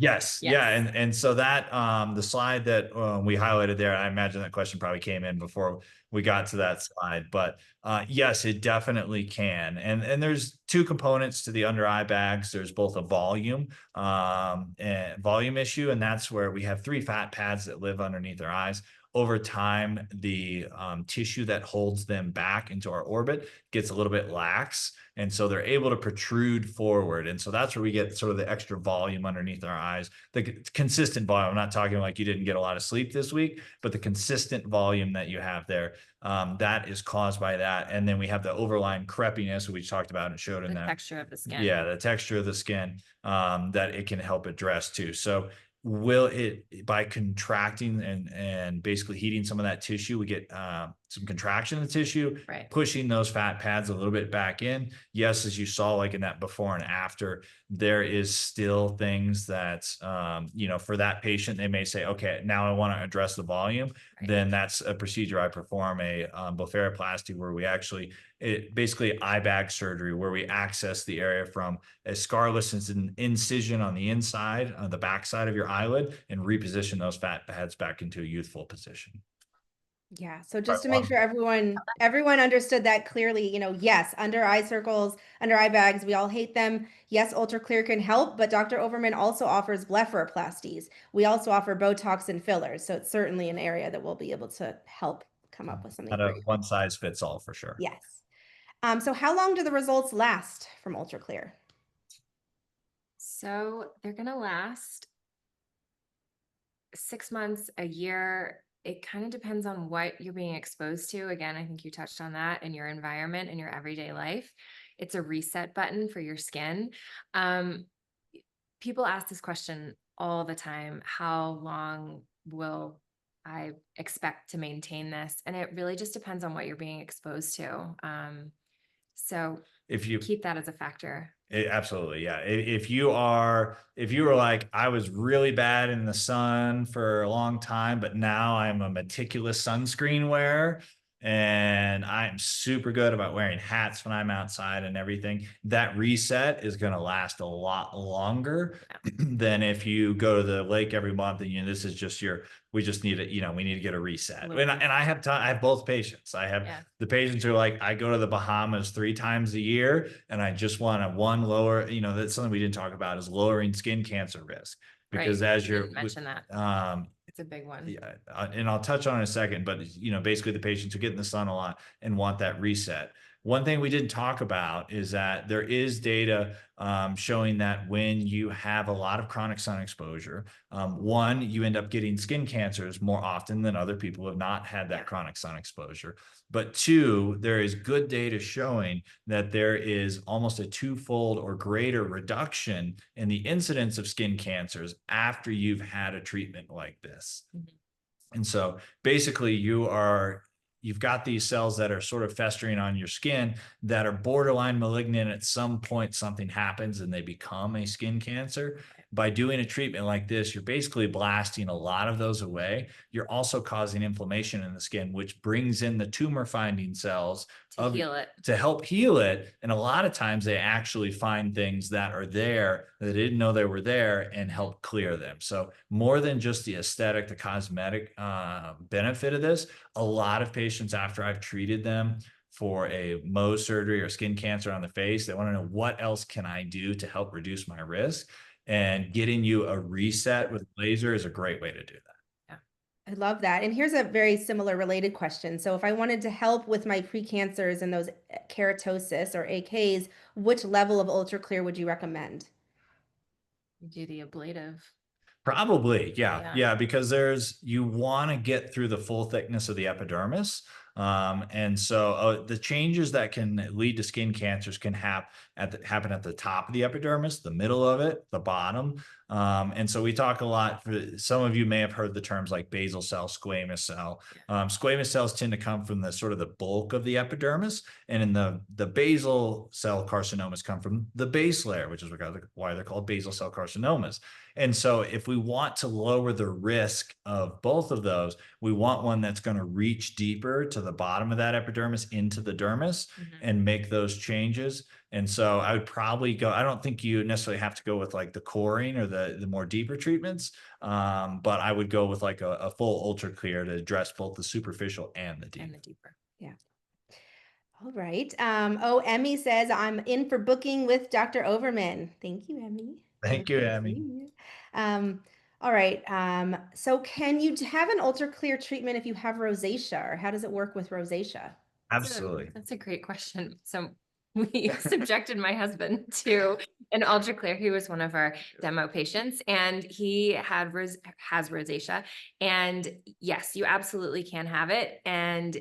Yes. Yeah. And so that, the slide that we highlighted there, I imagine that question probably came in before we got to that slide, but yes, it definitely can. And there's 2 components to the under eye bags. There's both a volume issue, and that's where we have 3 fat pads that live underneath our eyes. Over time, the tissue that holds them back into our orbit gets a little bit lax. And so they're able to protrude forward. And so that's where we get sort of the extra volume underneath our eyes, the consistent volume. I'm not talking like you didn't get a lot of sleep this week, but the consistent volume that you have there, that is caused by that. And then we have the overlying crepiness, which we talked about and showed in that. The texture of the skin. Yeah, the texture of the skin that it can help address too. So will it, by contracting and basically heating some of that tissue, we get some contraction in the tissue, pushing those fat pads a little bit back in. Yes, as you saw, like in that before and after, there is still things that, for that patient, they may say, okay, now I want to address the volume. Then that's a procedure I perform, a blepharoplasty, where we actually, basically eye bag surgery, where we access the area from a scarless incision on the inside, on the backside of your eyelid, and reposition those fat pads back into a youthful position. Yeah. So just to make sure everyone understood that clearly, yes, under eye circles, under eye bags, we all hate them. Yes, UltraClear can help, but Dr. Overman also offers blepharoplasties. We also offer Botox and fillers. So it's certainly an area that we'll be able to help come up with something. Not a one size fits all, for sure. Yes. So how long do the results last from UltraClear? So they're going to last 6 months, a year. it kind of depends on what you're being exposed to. Again, I think you touched on that in your environment, in your everyday life. It's a reset button for your skin. Um, People ask this question all the time: how long will I expect to maintain this? And it really just depends on what you're being exposed to. So If you keep that as a factor. Absolutely, yeah. If you were like, I was really bad in the sun for a long time, but now I'm a meticulous sunscreen wearer and I'm super good about wearing hats when I'm outside and everything, that reset is going to last a lot longer than if you go to the lake every month and this is just we just need we need to get a reset. And I have time. I have both patients. I have the patients who are like, I go to the Bahamas 3 times a year and I just want to lower, that's something we didn't talk about, is lowering skin cancer risk. Because as you're mention that, it's a big one. Yeah, and I'll touch on it in a second, but basically the patients who get in the sun a lot and want that reset. One thing we didn't talk about is that there is data showing that when you have a lot of chronic sun exposure, one, you end up getting skin cancers more often than other people who have not had that chronic sun exposure. But two, there is good data showing that there is almost a 2-fold or greater reduction in the incidence of skin cancers after you've had a treatment like this. Mm-hmm. And so basically you've got these cells that are sort of festering on your skin that are borderline malignant. At some point, something happens and they become a skin cancer. By doing a treatment like this, you're basically blasting a lot of those away. You're also causing inflammation in the skin, which brings in the tumor finding cells to help heal it. And a lot of times they actually find things that are there that they didn't know they were there and help clear them. So more than just the aesthetic, the cosmetic benefit of this, a lot of patients, after I've treated them for a Mohs surgery or skin cancer on the face, they want to know, what else can I do to help reduce my risk? And getting you a reset with laser is a great way to do that. I love that. And here's a very similar related question. So if I wanted to help with my precancers and those keratosis or AKs, which level of UltraClear would you recommend? Do the ablative. Probably, yeah, because you want to get through the full thickness of the epidermis. And so the changes that can lead to skin cancers can happen at the top of the epidermis, the middle of it, the bottom. And so we talk a lot, some of you may have heard the terms like basal cell, squamous cell. Squamous cells tend to come from the sort of the bulk of the epidermis, and in the basal cell carcinomas come from the base layer, which is why they're called basal cell carcinomas. And so if we want to lower the risk of both of those, we want one that's going to reach deeper to the bottom of that epidermis into the dermis and make those changes. And so I would probably go, I don't think you necessarily have to go with like the coring or the more deeper treatments, but I would go with like a full UltraClear to address both the superficial and the deeper. Yeah. All right. Emmy says, I'm in for booking with Dr. Overman. Thank you, Emmy. Thank you, Emmy. All right. So can you have an UltraClear treatment if you have rosacea, or how does it work with rosacea? Absolutely. That's a great question. So we subjected my husband to an UltraClear. He was one of our demo patients, and he has rosacea. And yes, you absolutely can have it, and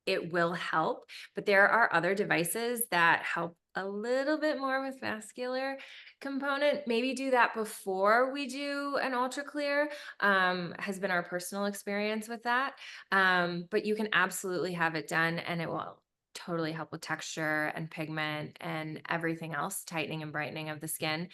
it will help. But there are other devices that help a little bit more with vascular component. Maybe do that before we do an UltraClear, has been our personal experience with that. But you can absolutely have it done, and it will totally help with texture and pigment and everything else, tightening and brightening of the skin.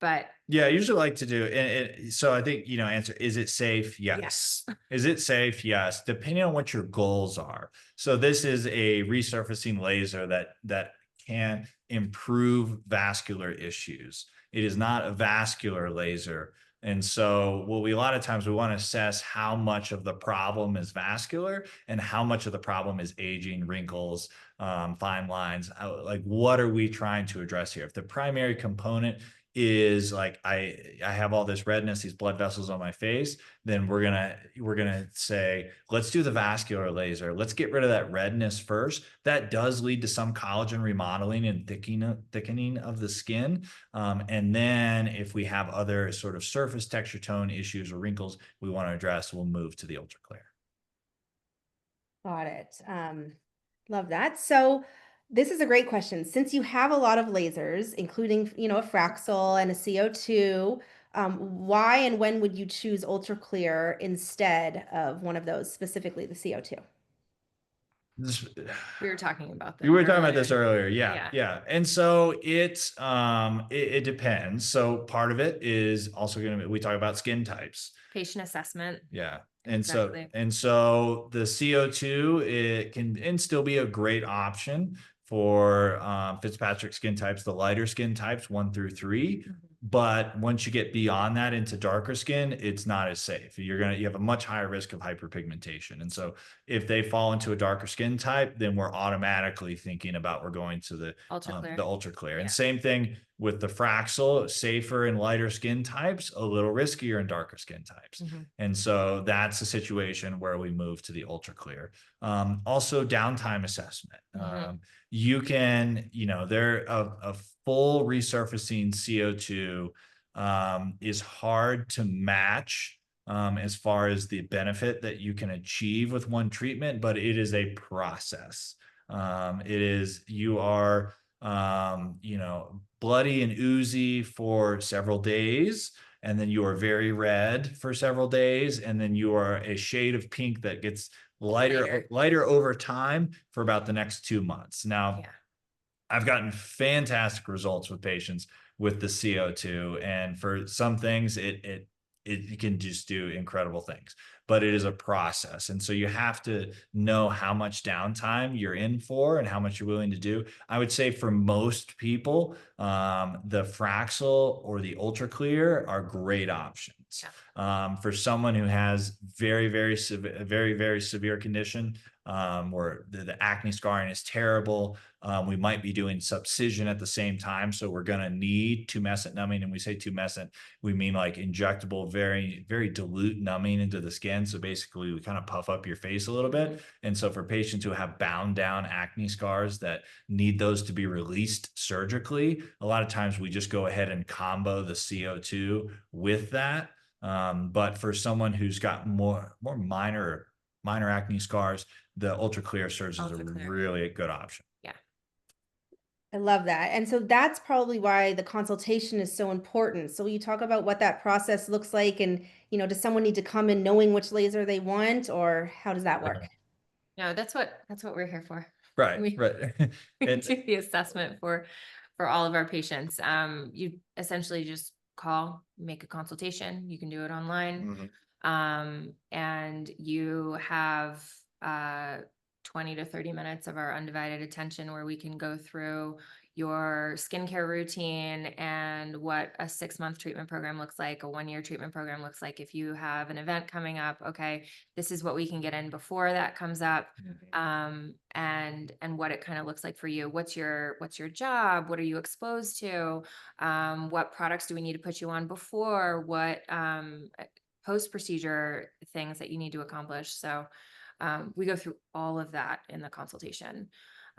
But yeah, I usually like to do it. So I think, answer, is it safe? Yes. Is it safe? Yes. Depending on what your goals are. So this is a resurfacing laser that can improve vascular issues. It is not a vascular laser. And so a lot of times we want to assess how much of the problem is vascular and how much of the problem is aging, wrinkles, fine lines. Like, what are we trying to address here? If the primary component is like, I have all this redness, these blood vessels on my face, then we're gonna say, let's do the vascular laser. Let's get rid of that redness first. That does lead to some collagen remodeling and thickening of the skin. And then if we have other sort of surface texture tone issues or wrinkles we want to address, we'll move to the UltraClear. Got it. Love that. So this is a great question. Since you have a lot of lasers, including, a Fraxel and a CO2, why and when would you choose UltraClear instead of one of those, specifically the CO2? We were talking about this. We were talking about this earlier. Yeah. Yeah. And so it depends. So part of it is also going to be, we talk about skin types. Patient assessment. Yeah. And Exactly. so the CO2, it can and still be a great option for Fitzpatrick skin types, the lighter skin types 1 through 3. But once you get beyond that into darker skin, it's not as safe. You have a much higher risk of hyperpigmentation. And so if they fall into a darker skin type, then we're automatically thinking about we're going to the UltraClear. UltraClear. Yeah. And same thing with the Fraxel, safer in lighter skin types, a little riskier in darker skin types. And so that's a situation where we move to the UltraClear. Also downtime assessment. You can, there a full resurfacing CO2 is hard to match as far as the benefit that you can achieve with one treatment, but it is a process. You are, bloody and oozy for several days, and then you are very red for several days, and then you are a shade of pink that gets lighter over time for about the next 2 months. Now, I've gotten fantastic results with patients with the CO2, and for some things, it can just do incredible things. But it is a process, and so you have to know how much downtime you're in for and how much you're willing to do. I would say for most people, the Fraxel or the UltraClear are great options. For someone who has very, very severe condition, where the acne scarring is terrible, we might be doing subcision at the same time. So we're going to need tumescent numbing. And we say tumescent, we mean like injectable, very, very dilute numbing into the skin. So basically we kind of puff up your face a little bit. And so for patients who have bound down acne scars that need those to be released surgically, a lot of times we just go ahead and combo the CO2 with that. But for someone who's got more minor acne scars, the UltraClear serves as a really good option. I love that. And so that's probably why the consultation is so important. So you talk about what that process looks like, and, does someone need to come in knowing which laser they want, or how does that work? No, that's what we're here for. Right. We do the assessment for all of our patients. You essentially just call, make a consultation. You can do it online. And you have 20 to 30 minutes of our undivided attention, where we can go through your skincare routine and what a 6-month treatment program looks like, a 1-year treatment program looks like. If you have an event coming up, okay, this is what we can get in before that comes up, and what it kind of looks like for you. What's your job? What are you exposed to? What products do we need to put you on before? What post-procedure things that you need to accomplish? So we go through all of that in the consultation.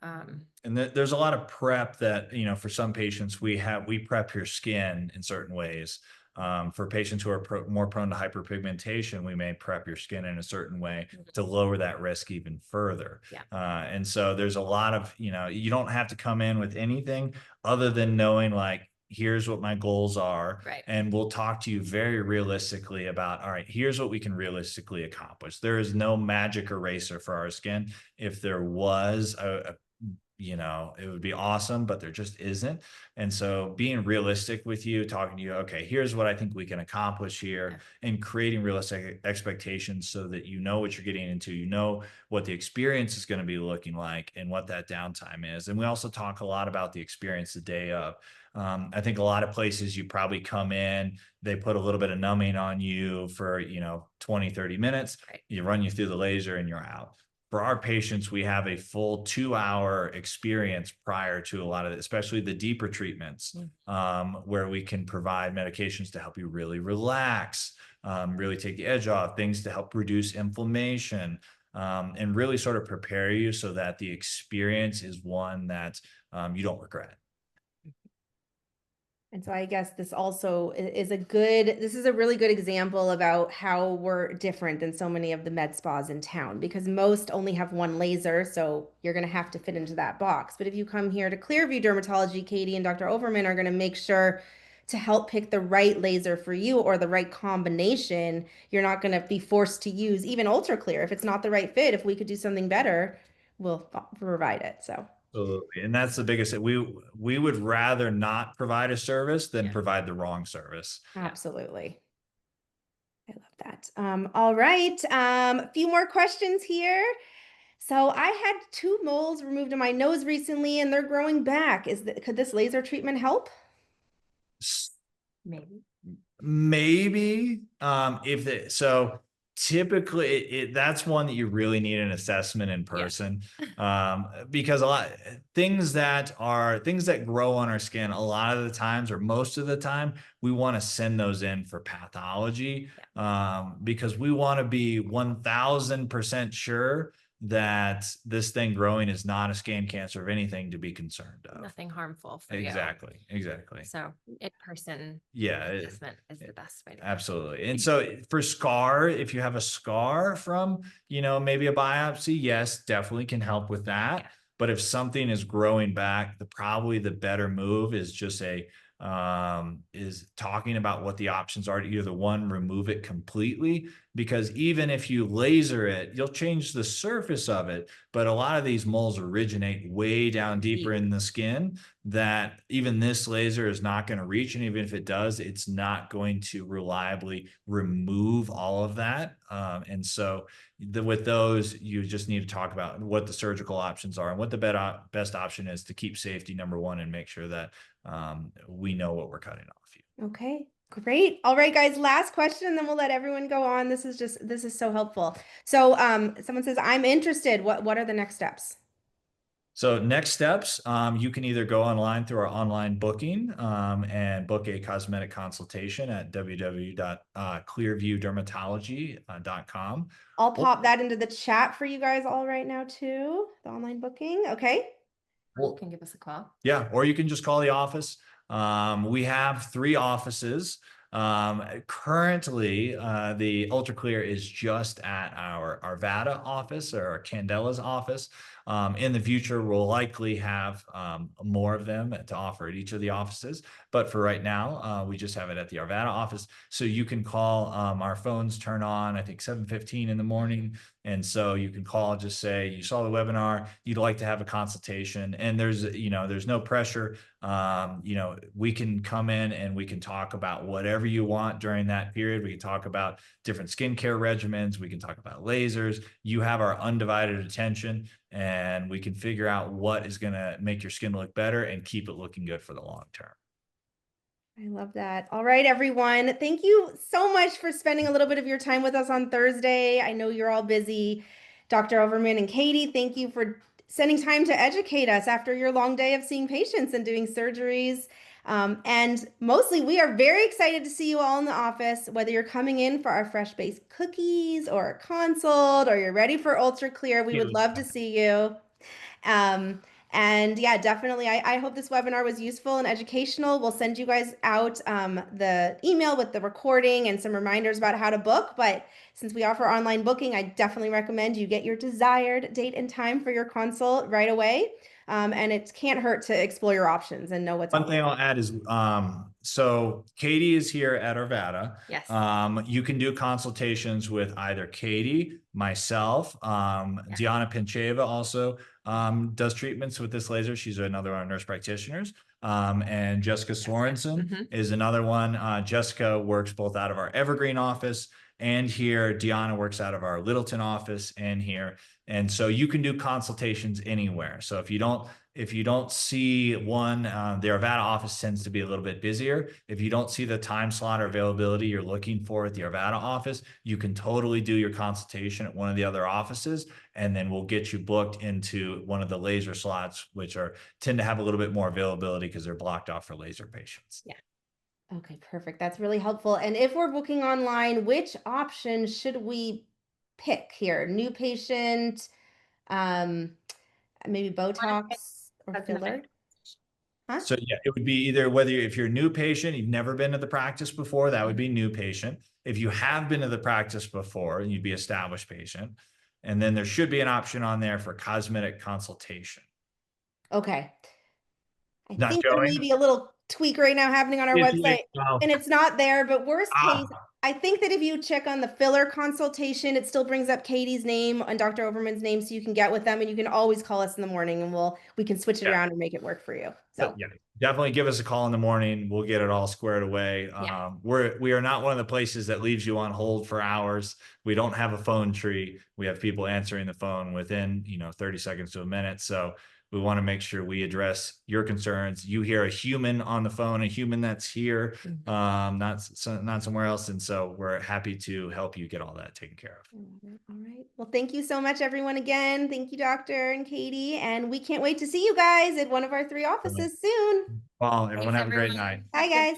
And there's a lot of prep that, for some patients, we prep your skin in certain ways. For patients who are more prone to hyperpigmentation, we may prep your skin in a certain way to lower that risk even further. And so there's a lot of, you don't have to come in with anything other than knowing, like, here's what my goals are. And we'll talk to you very realistically about, all right, here's what we can realistically accomplish. There is no magic eraser for our skin. If there was, it would be awesome, but there just isn't. And so being realistic with you, talking to you, okay, here's what I think we can accomplish here, and creating realistic expectations so that you know what you're getting into, what the experience is going to be looking like, and what that downtime is. And we also talk a lot about the experience the day of. I think a lot of places you probably come in, they put a little bit of numbing on you for, 20, 30 minutes, you run you through the laser and you're out. for our patients, we have a full 2-hour experience prior to a lot of it, especially the deeper treatments, where we can provide medications to help you really relax, really take the edge off, things to help reduce inflammation, and really sort of prepare you so that the experience is one that you don't regret. And so I guess this also is this is a really good example about how we're different than so many of the med spas in town, because most only have one laser. So you're going to have to fit into that box. But if you come here to Clearview Dermatology, Katie and Dr. Overman are going to make sure to help pick the right laser for you or the right combination. You're not going to be forced to use even UltraClear. If it's not the right fit, if we could do something better, we'll provide it. So. Absolutely. And that's the biggest thing. We would rather not provide a service than provide the wrong service. Absolutely. I love that. All right. A few more questions here. So I had 2 moles removed in my nose recently and they're growing back. Could this laser treatment help? Maybe so typically that's one that you really need an assessment in person. Because a lot things that grow on our skin, a lot of the times or most of the time we want to send those in for pathology, because we want to be 1000% sure that this thing growing is not a skin cancer of anything to be concerned of. Nothing harmful for Exactly. So in-person assessment is the best way to go. Absolutely. And so for scar, if you have a scar from, maybe a biopsy, yes, definitely can help with that. Yeah. But if something is growing back, probably the better move is just is talking about what the options are to either one, remove it completely, because even if you laser it, you'll change the surface of it. But a lot of these moles originate way down deeper in the skin that even this laser is not going to reach. And even if it does, it's not going to reliably remove all of that. And so with those, you just need to talk about what the surgical options are and what the best option is to keep safety number one and make sure that we know what we're cutting off you. Okay, great. All right, guys, last question, and then we'll let everyone go on. This is so helpful. So someone says, I'm interested. What are the next steps? So next steps, you can either go online through our online booking and book a cosmetic consultation at www.clearviewdermatology.com. I'll pop that into the chat for you guys all right now too, the online booking. Okay. You can give us a call. Yeah, or you can just call the office. We have 3 offices. Currently, the UltraClear is just at our Arvada office or our Candela's office. In the future, we'll likely have more of them to offer at each of the offices. But for right now, we just have it at the Arvada office. So you can call, our phones turn on, I think 7:15 in the morning. And so you can call, just say you saw the webinar, you'd like to have a consultation, and there's no pressure. We can come in and we can talk about whatever you want during that period. We can talk about different skincare regimens. We can talk about lasers. You have our undivided attention, and we can figure out what is going to make your skin look better and keep it looking good for the long term. I love that. All right, everyone. Thank you so much for spending a little bit of your time with us on Thursday. I know you're all busy. Dr. Overman and Katie, thank you for spending time to educate us after your long day of seeing patients and doing surgeries. And mostly, we are very excited to see you all in the office, whether you're coming in for our fresh baked cookies or a consult, or you're ready for UltraClear. We would love to see you. And yeah, definitely, I hope this webinar was useful and educational. We'll send you guys out the email with the recording and some reminders about how to book. But since we offer online booking, I definitely recommend you get your desired date and time for your consult right away. And it can't hurt to explore your options and know what's One thing I'll add is, so Katie is here at Arvada. Yes. You can do consultations with either Katie, myself, Diana Pincheva also does treatments with this laser. She's another one of our nurse practitioners. And Jessica Sorensen is another one. Jessica works both out of our Evergreen office and here. Diana works out of our Littleton office and here. And so you can do consultations anywhere. So if you don't see one, the Arvada office tends to be a little bit busier. If you don't see the time slot or availability you're looking for at the Arvada office, you can totally do your consultation at one of the other offices, and then we'll get you booked into one of the laser slots, which tend to have a little bit more availability because they're blocked off for laser patients. Yeah. Okay, perfect. That's really helpful. And if we're booking online, which option should we pick here? New patient, maybe Botox or filler? Huh? So yeah, it would be either if you're a new patient, you've never been to the practice before, that would be new patient. If you have been to the practice before, you'd be established patient. And then there should be an option on there for cosmetic consultation. Okay. I Not think there may showing? be a little tweak right now happening on our website, and it's not there, but worst case, I think that if you check on the filler consultation, it still brings up Katie's name and Dr. Overman's name, so you can get with them, and you can always call us in the morning, and we can switch it around and make it work for you. So yeah, definitely give us a call in the morning. We'll get it all squared away. Yeah. We are not one of the places that leaves you on hold for hours. We don't have a phone tree. We have people answering the phone within 30 seconds to a minute. So we want to make sure we address your concerns. You hear a human on the phone, a human that's here, not somewhere else. And so we're happy to help you get all that taken care of. all right. Well, thank you so much, everyone, again. Thank you, Doctor and Katie. And we can't wait to see you guys at one of our 3 offices soon. Well, everyone Thanks, have a great everyone. night. Bye, guys.